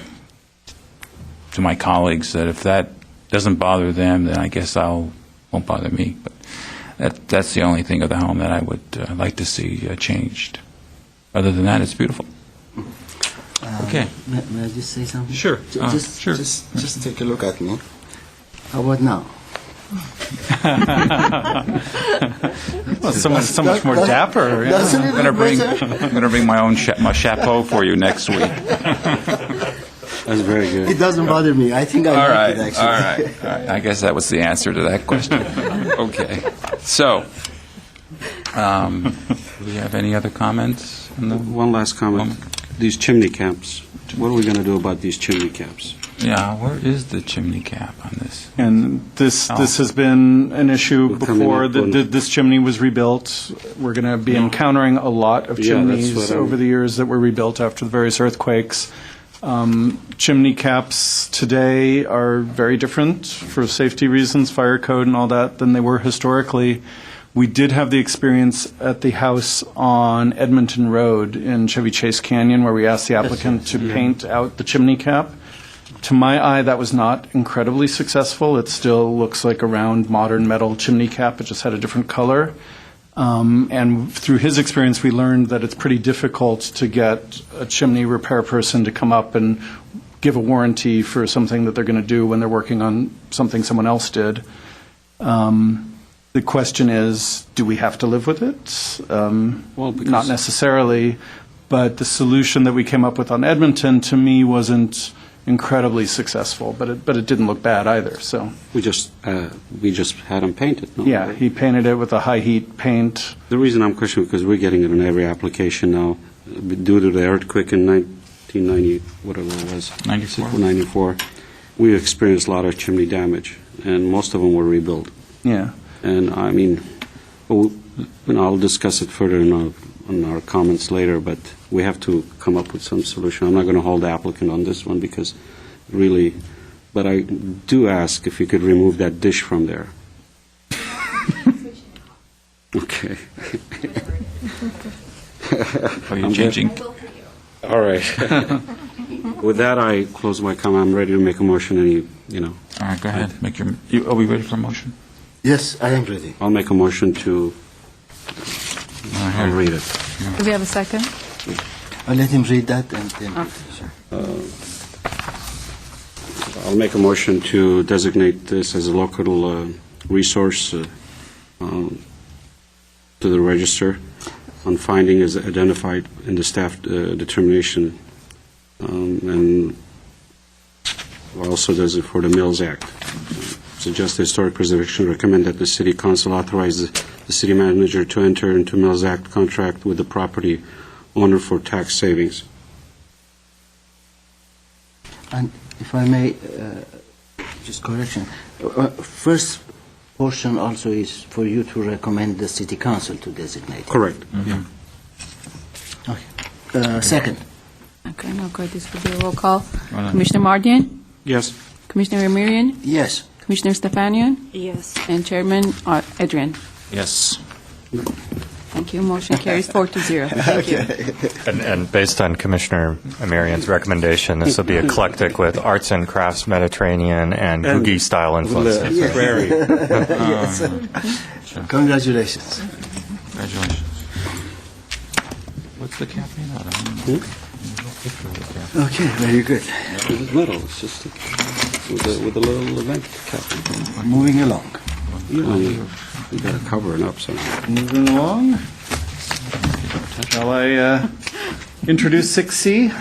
my colleagues that if that doesn't bother them, then I guess won't bother me. But that's the only thing of the home that I would like to see changed. Other than that, it's beautiful. Okay. May I just say something? Sure. Sure. Just take a look at me. How about now? Well, so much more dapper. Doesn't it I'm look better? going to bring my own my chapeau for you next week. That's very good. It doesn't bother me. I think I All like right. it, actually. All right. I guess that was the answer to that question. Okay. So, do we have any other comments? One last comment. These chimney caps. What are we going to do about these chimney caps? Yeah, where is the chimney cap on this? And this has been an issue We're coming before. up on- This chimney was rebuilt. We're going to be encountering a lot of Yeah, that's chimneys what I'm- over the years that were rebuilt after the various earthquakes. Chimney caps today are very different for safety reasons, fire code and all that, than they were historically. We did have the experience at the house on Edmonton Road in Chevy Chase Canyon where we asked the applicant to paint out the chimney cap. To my eye, that was not incredibly successful. It still looks like a round, modern metal chimney cap. It just had a different color. And through his experience, we learned that it's pretty difficult to get a chimney repair person to come up and give a warranty for something that they're going to do when they're working on something someone else did. The question is, do we have to live with it? Not necessarily, but the solution that we came up with on Edmonton, to me, wasn't incredibly successful, but it didn't look bad either. So We just had them painted. No? yeah, he painted it with a high heat paint. The reason I'm questioning because we're getting it in every application now due to the earthquake in 1990, whatever it was, 94. We experienced a lot of chimney damage, and most of them were rebuilt. Yeah. And I mean, I'll discuss it further in our comments later, but we have to come up with some solution. I'm not going to hold the applicant on this one because really, but I do ask if you could remove that dish from there. Okay. Are you changing? All right. With that, I close my comment. I'm ready to make a motion. All right, go ahead. Are we ready for a motion? Yes, I am ready. I'll make a motion to. I'll read it. Do we have a second? I'll let him read that and then. I'll make a motion to designate this as a local resource to the register on finding is identified in the staff determination, and also does it for the Mills Act. Suggest the Historic Preservation recommend that the City Council authorize the City Manager to enter into Mills Act contract with the property owner for tax savings. And if I may, just correction, first portion also is for you to recommend the City Council to designate. Correct. Yeah. Okay. Second. Okay, now good. This will be a roll call. Commissioner Mardian? Yes. Commissioner Remirian? Yes. Commissioner Stefanian? Yes. And Chairman Adrian? Yes. Thank you. Motion carries 4-0. Thank you. And based on Commissioner Amirian's recommendation, this will be eclectic with arts and crafts, Mediterranean, and Googie style influences. Yes. Prairie. Yes. Congratulations. Congratulations. What's the cap made out of? Okay, very good. It's metal. It's just with a little event cap. Moving along. You got to cover it up somehow. Moving along. Shall I introduce 6C?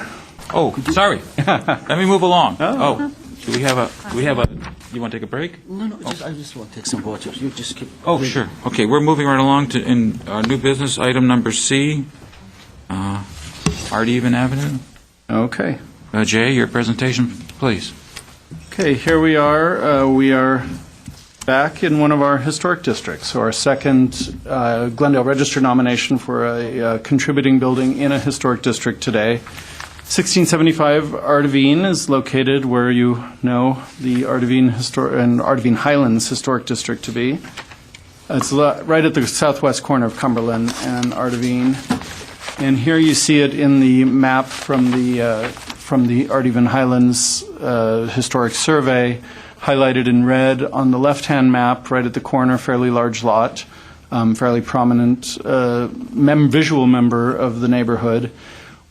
Oh, sorry. Let me move along. Oh, do we have a? You want to take a break? No, I just want to take some water. You just keep. Oh, sure. Okay, we're moving right along to in new business item number C, Art Even Avenue. Okay. Jay, your presentation, please. Okay, here we are. We are back in one of our historic districts. So our second Glendale Register nomination for a contributing building in a historic district today. 1675 Ardevine is located where you know the Ardevine Highlands Historic District to be. It's right at the southwest corner of Cumberland and Ardevine. And here you see it in the map from the Ardevine Highlands Historic Survey, highlighted in red on the left-hand map, right at the corner, fairly large lot, fairly prominent visual member of the neighborhood.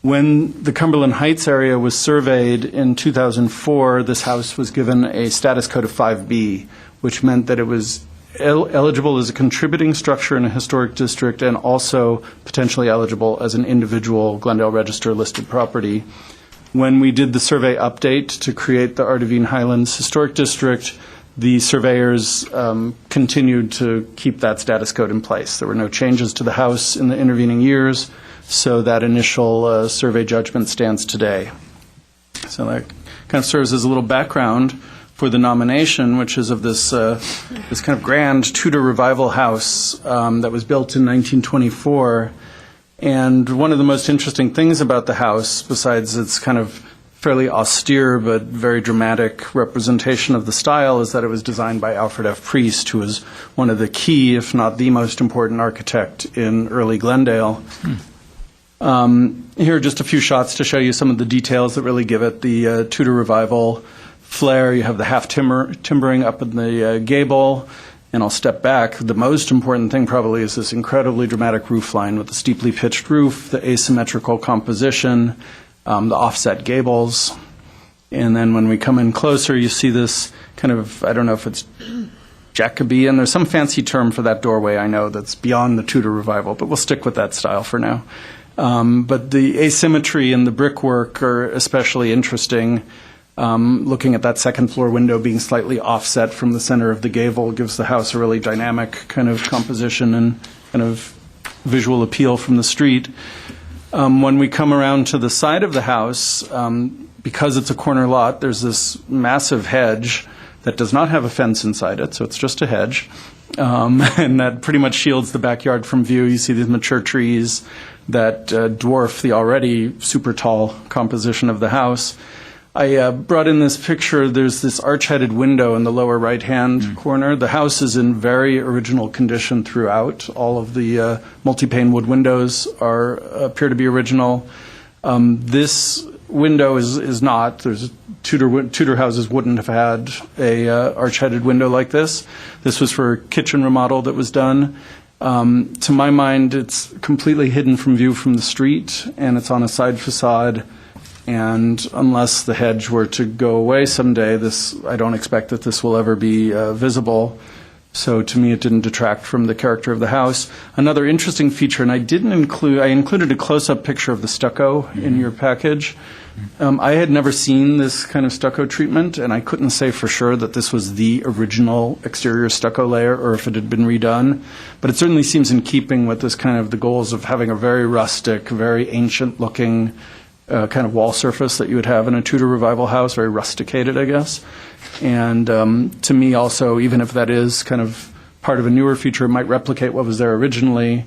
When the Cumberland Heights area was surveyed in 2004, this house was given a status code of 5B, which meant that it was eligible as a contributing structure in a historic district and also potentially eligible as an individual Glendale Register listed property. When we did the survey update to create the Ardevine Highlands Historic District, the surveyors continued to keep that status code in place. There were no changes to the house in the intervening years, so that initial survey judgment stands today. So that kind of serves as a little background for the nomination, which is of this kind of grand Tudor revival house that was built in 1924. And one of the most interesting things about the house, besides its kind of fairly austere but very dramatic representation of the style, is that it was designed by Alfred F. Priest, who was one of the key, if not the most important architect in early Glendale. Here are just a few shots to show you some of the details that really give it the Tudor revival flair. You have the half timbering up in the gable, and I'll step back. The most important thing probably is this incredibly dramatic roof line with the steeply pitched roof, the asymmetrical composition, the offset gables. And then when we come in closer, you see this kind of, I don't know if it's Jacobean. There's some fancy term for that doorway, I know, that's beyond the Tudor revival, but we'll stick with that style for now. But the asymmetry in the brickwork are especially interesting. Looking at that second floor window being slightly offset from the center of the gable gives the house a really dynamic kind of composition and kind of visual appeal from the street. When we come around to the side of the house, because it's a corner lot, there's this massive hedge that does not have a fence inside it, so it's just a hedge. And that pretty much shields the backyard from view. You see these mature trees that dwarf the already super tall composition of the house. I brought in this picture. There's this arch-headed window in the lower right-hand corner. The house is in very original condition throughout. All of the multi-pane wood windows appear to be original. This window is not. There's Tudor houses wouldn't have had a arch-headed window like this. This was for a kitchen remodel that was done. To my mind, it's completely hidden from view from the street, and it's on a side facade. And unless the hedge were to go away someday, I don't expect that this will ever be visible. So to me, it didn't detract from the character of the house. Another interesting feature, and I included a close-up picture of the stucco in your package. I had never seen this kind of stucco treatment, and I couldn't say for sure that this was the original exterior stucco layer or if it had been redone. But it certainly seems in keeping with this kind of the goals of having a very rustic, very ancient-looking kind of wall surface that you would have in a Tudor revival house, very rusticated, I guess. And to me also, even if that is kind of part of a newer feature, it might replicate what was there originally,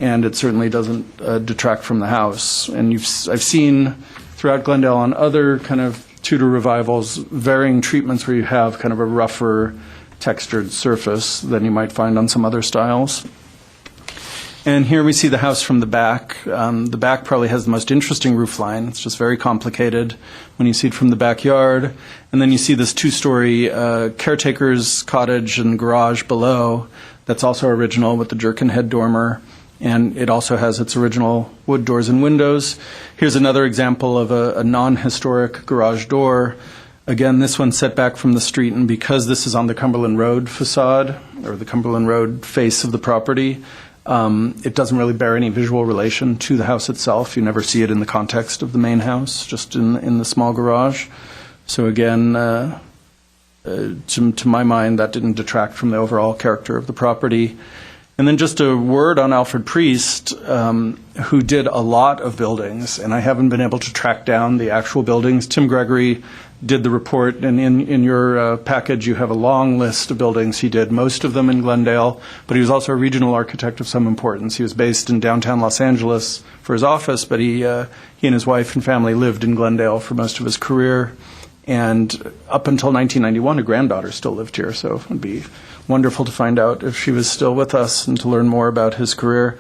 and it certainly doesn't detract from the house. And I've seen throughout Glendale on other kind of Tudor revivals varying treatments where you have kind of a rougher textured surface than you might find on some other styles. And here we see the house from the back. The back probably has the most interesting roof line. It's just very complicated when you see it from the backyard. And then you see this two-story caretaker's cottage and garage below that's also original with the jerkin head dormer. And it also has its original wood doors and windows. Here's another example of a non-historic garage door. Again, this one's set back from the street, and because this is on the Cumberland Road facade, or the Cumberland Road face of the property, it doesn't really bear any visual relation to the house itself. You never see it in the context of the main house, just in the small garage. So again, to my mind, that didn't detract from the overall character of the property. And then just a word on Alfred Priest, who did a lot of buildings, and I haven't been able to track down the actual buildings. Tim Gregory did the report, and in your package you have a long list of buildings he did, most of them in Glendale, but he was also a regional architect of some importance. He was based in downtown Los Angeles for his office, but he and his wife and family lived in Glendale for most of his career. And up until 1991, a granddaughter still lived here, so it would be wonderful to find out if she was still with us and to learn more about his career.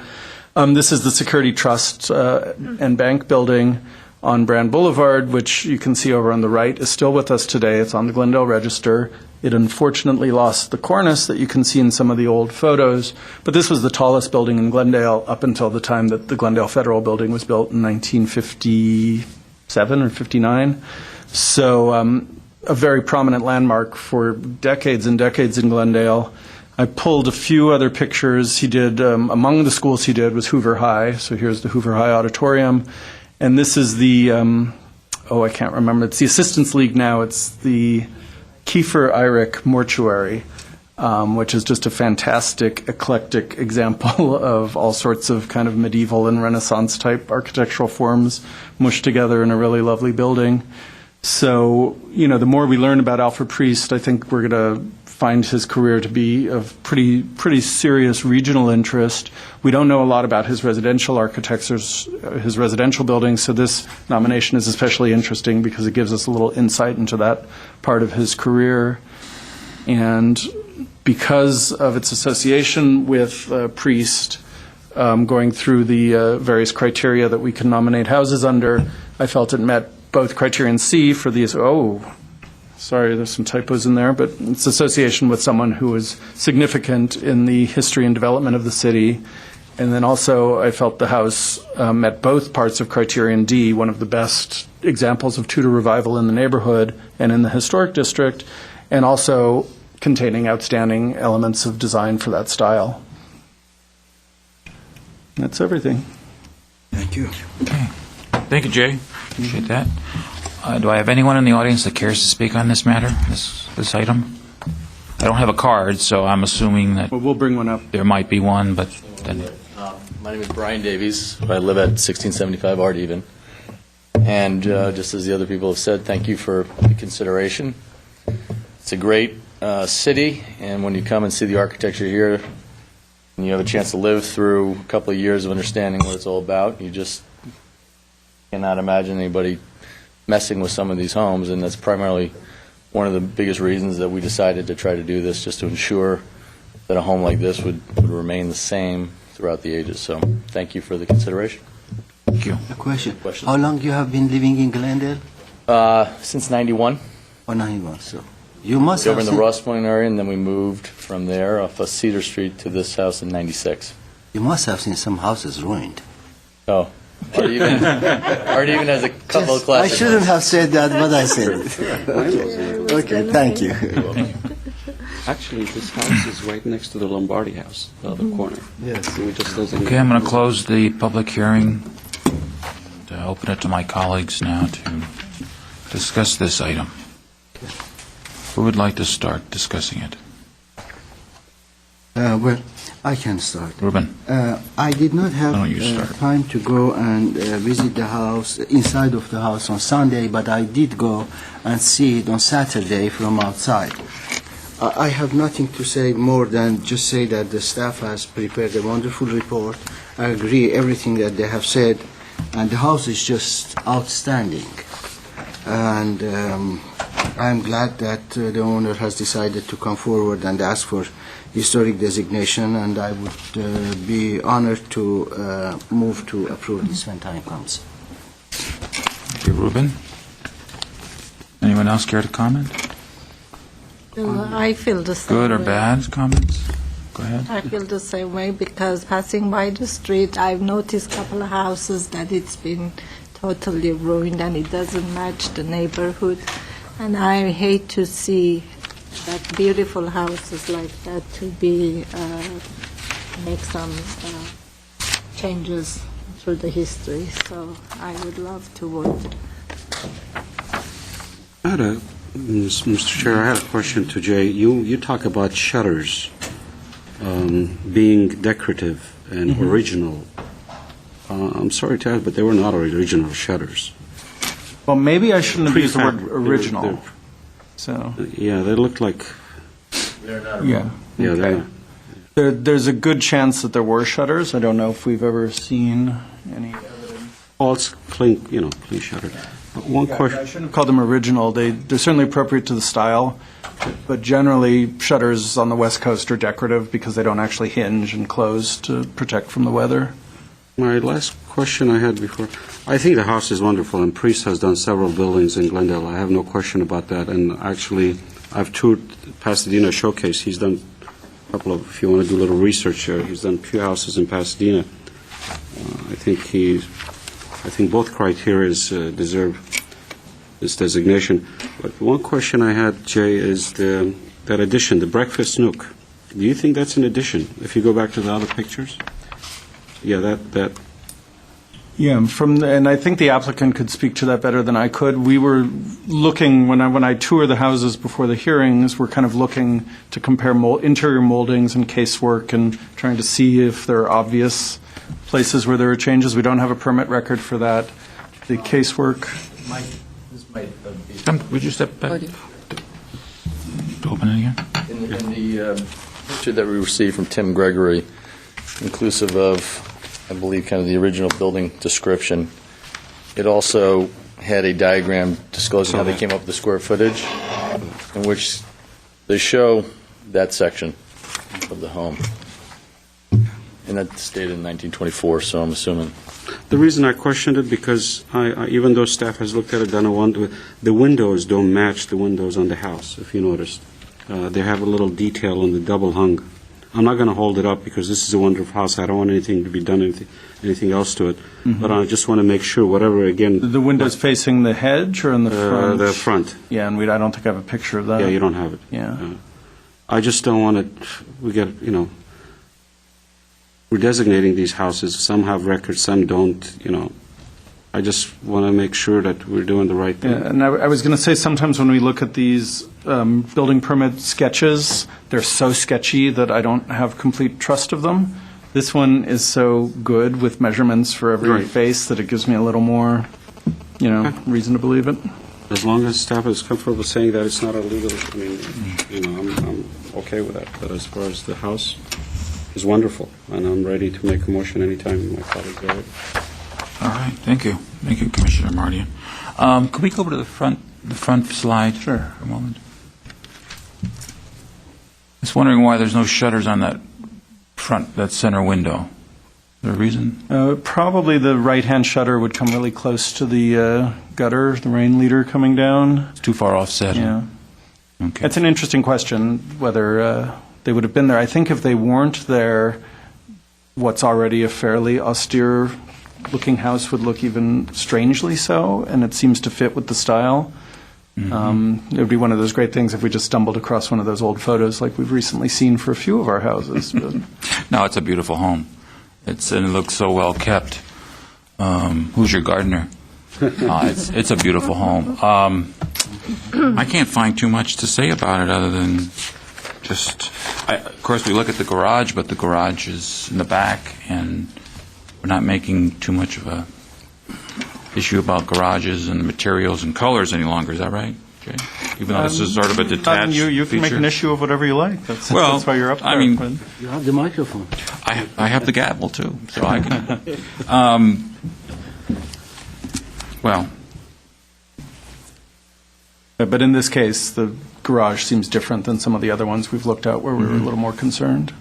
This is the Security Trust and Bank building on Brand Boulevard, which you can see over on the right, is still with us today. It's on the Glendale Register. It unfortunately lost the cornice that you can see in some of the old photos, but this was the tallest building in Glendale up until the time that the Glendale Federal Building was built in 1957 or 59. So a very prominent landmark for decades and decades in Glendale. I pulled a few other pictures he did. Among the schools he did was Hoover High. So here's the Hoover High Auditorium. And this is the, I can't remember. It's the Assistants League now. It's the Kiefer Eyrich Mortuary, which is just a fantastic, eclectic example of all sorts of kind of medieval and Renaissance type architectural forms mushed together in a really lovely building. So, the more we learn about Alfred Priest, I think we're going to find his career to be of pretty serious regional interest. We don't know a lot about his residential architectures, his residential buildings, so this nomination is especially interesting because it gives us a little insight into that part of his career. And because of its association with Priest, going through the various criteria that we can nominate houses under, I felt it met both criterion C for these, sorry, there's some typos in there, but it's association with someone who is significant in the history and development of the city. And then also I felt the house met both parts of criterion D, one of the best examples of Tudor revival in the neighborhood and in the historic district, and also containing outstanding elements of design for that style. That's everything. Thank you. Okay. Thank you, Jay. Appreciate that. Do I have anyone in the audience that cares to speak on this matter, this item? I don't have a card, so I'm assuming that Well, we'll bring one up. there might be one, but then, My name is Brian Davies. I live at 1675 Ardeven. And just as the other people have said, thank you for the consideration. It's a great city, and when you come and see the architecture here, and you have a chance to live through a couple of years of understanding what it's all about, you just cannot imagine anybody messing with some of these homes, and that's primarily one of the biggest reasons that we decided to try to do this, just to ensure that a home like this would remain the same throughout the ages. So thank you for the consideration. thank you. A question. Questions? How long you have been living in Glendale? Since 91, Or 91, so you must over have in the seen, Ross Point area, and then we moved from there off of Cedar Street to this house in 96. you must have seen some houses ruined. Oh, Art even has a couple of I classic shouldn't ones. have said that, but I said it. Okay, thank you. Actually, this house is right next to the Lombardi house, the other corner. Yes. We just doesn't. Okay, I'm going to close the public hearing, to open it to my colleagues now to discuss this item. Who would like to start discussing it? Well, I can start. Ruben? I did not have Why don't you start? time to go and visit the house, inside of the house on Sunday, but I did go and see it on Saturday from outside. I have nothing to say more than just say that the staff has prepared a wonderful report. I agree everything that they have said, and the house is just outstanding. And I'm glad that the owner has decided to come forward and ask for historic designation, and I would be honored to move to approve this when time comes. Thank you, Ruben. Anyone else care to comment? I feel the same Good or way. bad comments? Go ahead. I feel the same way because passing by the street, I've noticed a couple of houses that it's been totally ruined and it doesn't match the neighborhood. And I hate to see that beautiful houses like that to be make some changes through the history. So I would love to vote. Mr. Chair, I had a question to Jay. You talk about shutters being decorative and original. I'm sorry to ask, but they were not original shutters. Well, maybe I shouldn't have used the word Prefab- original. they're- So, Yeah, they look like. yeah. Yeah, Okay. There's a good chance that there were shutters. I don't know if we've ever seen any evidence. All clean, clean shutter. One I question. shouldn't have called them original. They're certainly appropriate to the style, but generally shutters on the West Coast are decorative because they don't actually hinge and close to protect from the weather. My last question I had before, I think the house is wonderful, and Priest has done several buildings in Glendale. I have no question about that. And actually, I've toured Pasadena Showcase. He's done a couple of, if you want to do a little research here, he's done few houses in Pasadena. I think both criteria deserve this designation. But one question I had, Jay, is that addition, the breakfast nook. Do you think that's an addition? If you go back to the other pictures? Yeah, that. Yeah, and I think the applicant could speak to that better than I could. We were looking, when I tour the houses before the hearings, we're kind of looking to compare interior moldings and casework and trying to see if there are obvious places where there are changes. We don't have a permit record for that. The casework. This might be Would you step back? To open it again? in the picture that we received from Tim Gregory, inclusive of, I believe, kind of the original building description. It also had a diagram disclosing how they came up with the square footage, in which they show that section of the home. And that's dated in 1924, so I'm assuming. The reason I questioned it, because even though staff has looked at it, done a wonder, the windows don't match the windows on the house, if you noticed. They have a little detail on the double hung. I'm not going to hold it up because this is a wonderful house. I don't want anything to be done, anything else to it. But I just want to make sure, whatever, again. The windows facing the hedge or in the front? The front. Yeah, and I don't think I have a picture of that. Yeah, you don't have it. Yeah. I just don't want it, we're designating these houses. Some have records, some don't, I just want to make sure that we're doing the right thing. Yeah, and I was going to say, sometimes when we look at these building permit sketches, they're so sketchy that I don't have complete trust of them. This one is so good with measurements for every Right. face that it gives me a little more, reason to believe it. As long as staff is comfortable saying that it's not illegal, I'm okay with that. But as far as the house is wonderful, and I'm ready to make a motion anytime my colleagues are ready. All right, thank you. Thank you, Commissioner Mardian. Could we go over to the front slide? Sure. For a moment. Just wondering why there's no shutters on that center window. Is there a reason? Probably the right-hand shutter would come really close to the gutter, the rain leader coming down. It's too far offset. Yeah. Okay. It's an interesting question, whether they would have been there. I think if they weren't there, what's already a fairly austere-looking house would look even strangely so, and it seems to fit with the style. It would be one of those great things if we just stumbled across one of those old photos like we've recently seen for a few of our houses. But No, it's a beautiful home. And it looks so well kept. Who's your gardener? It's a beautiful home. I can't find too much to say about it other than of course, we look at the garage, but the garage is in the back, and we're not making too much of a issue about garages and materials and colors any longer. Is that right, Jay? Even though this is sort of a detached you can make feature? an issue of whatever you like. That's why you're up there. I mean, You have the microphone. I have the gavel, too, so I can... well... But in this case, the garage seems different than some of the other ones we've looked at where we were a little more concerned.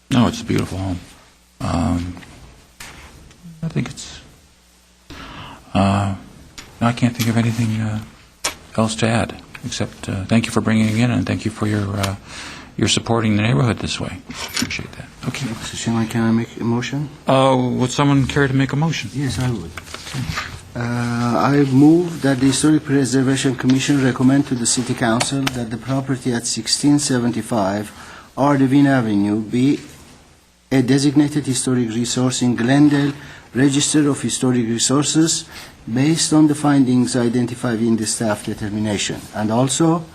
No, it's a beautiful home. I think it's... I can't think of anything else to add, except thank you for bringing it in, and thank you for your supporting the neighborhood this way. Appreciate that. Okay. So can I make a motion? Would someone care to make a motion? Yes, I would. I move that the Historic Preservation Commission recommend to the City Council that the property at 1675 Ardevine Avenue be a designated historic resource in Glendale Register of Historic Resources based on the findings identified in the staff determination. And also,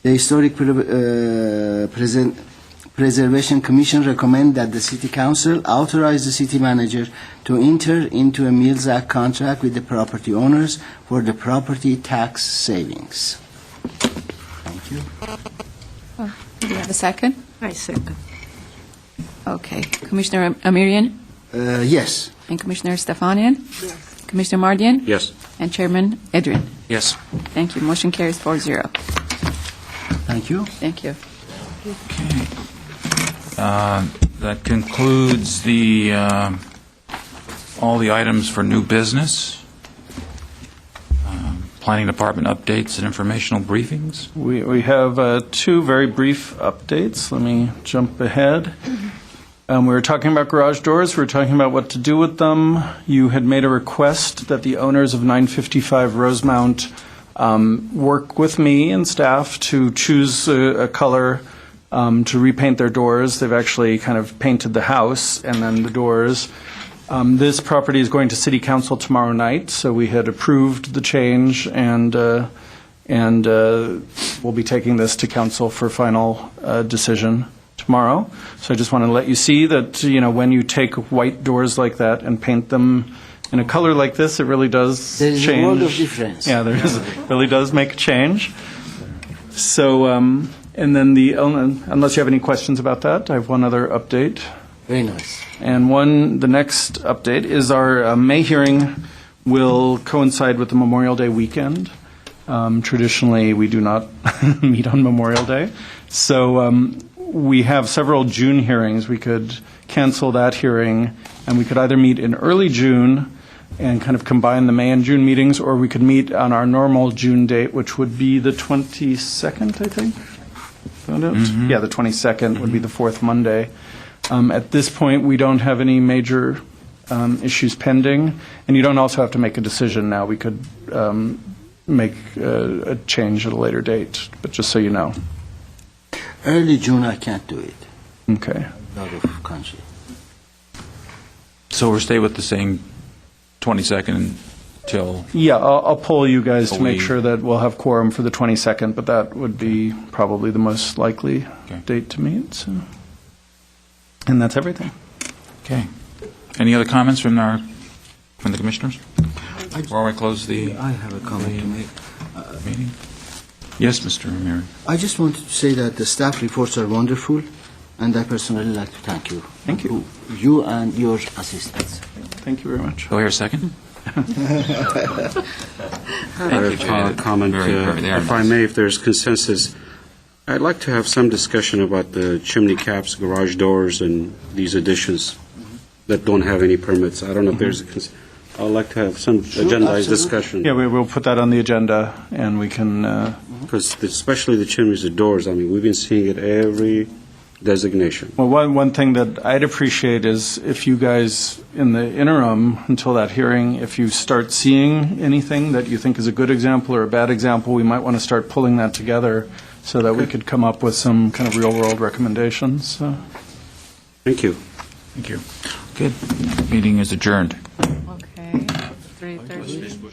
the Historic Preservation Commission recommend that the City Council authorize the City Manager to enter into a Mills Act contract with the property owners for the property tax savings. Thank you. Do you have a second? I second. Okay. Commissioner Amirian? Yes. And Commissioner Stefanian? Commissioner Mardian? Yes. And Chairman Edrin? Yes. Thank you. Motion carries 4-0. Thank you. Thank you. That concludes the, all the items for new business. Planning Department updates and informational briefings. We have two very brief updates. Let me jump ahead. We were talking about garage doors. We were talking about what to do with them. You had made a request that the owners of 955 Rosemount work with me and staff to choose a color to repaint their doors. They've actually kind of painted the house and then the doors. This property is going to City Council tomorrow night, so we had approved the change, and we'll be taking this to Council for final decision tomorrow. So I just want to let you see that, when you take white doors like that and paint them in a color like this, it really does There is change. a world of difference. Yeah, there is. It really does make a change. So, and then unless you have any questions about that, I have one other update. Very nice. And the next update is our May hearing will coincide with the Memorial Day weekend. Traditionally, we do not meet on Memorial Day. So we have several June hearings. We could cancel that hearing, and we could either meet in early June and kind of combine the May and June meetings, or we could meet on our normal June date, which would be the 22nd, I think. Found it? Yeah, the 22nd would be the fourth Monday. At this point, we don't have any major issues pending, and you don't also have to make a decision now. We could make a change at a later date, but just so you know. Early June, I can't do it. Okay. Out of country. So we'll stay with the same 22nd till, Yeah, I'll poll you guys to make We- sure that we'll have quorum for the 22nd, but that would be probably the most likely Okay. date to meet. So. And that's everything. okay. Any other comments from the commissioners? Before I close the I have a comment to make. meeting? Yes, Mr. Ramirez. I just wanted to say that the staff reports are wonderful, and I personally like to thank you. Thank you. You and your assistants. Thank you very much. Do I hear a second? Comment, They are if I nice. may, if there's consensus. I'd like to have some discussion about the chimney caps, garage doors, and these additions that don't have any permits. I don't know if there's I'd like to have some agendized absolutely. discussion. Yeah, we'll put that on the agenda, and we can. Because especially the chimneys and doors, I mean, we've been seeing it every designation. Well, one thing that I'd appreciate is if you guys, in the interim, until that hearing, if you start seeing anything that you think is a good example or a bad example, we might want to start pulling that together so that we could come up with some kind of real-world recommendations. So. Thank you. Thank you. Good. Meeting is adjourned. Okay. 3:30.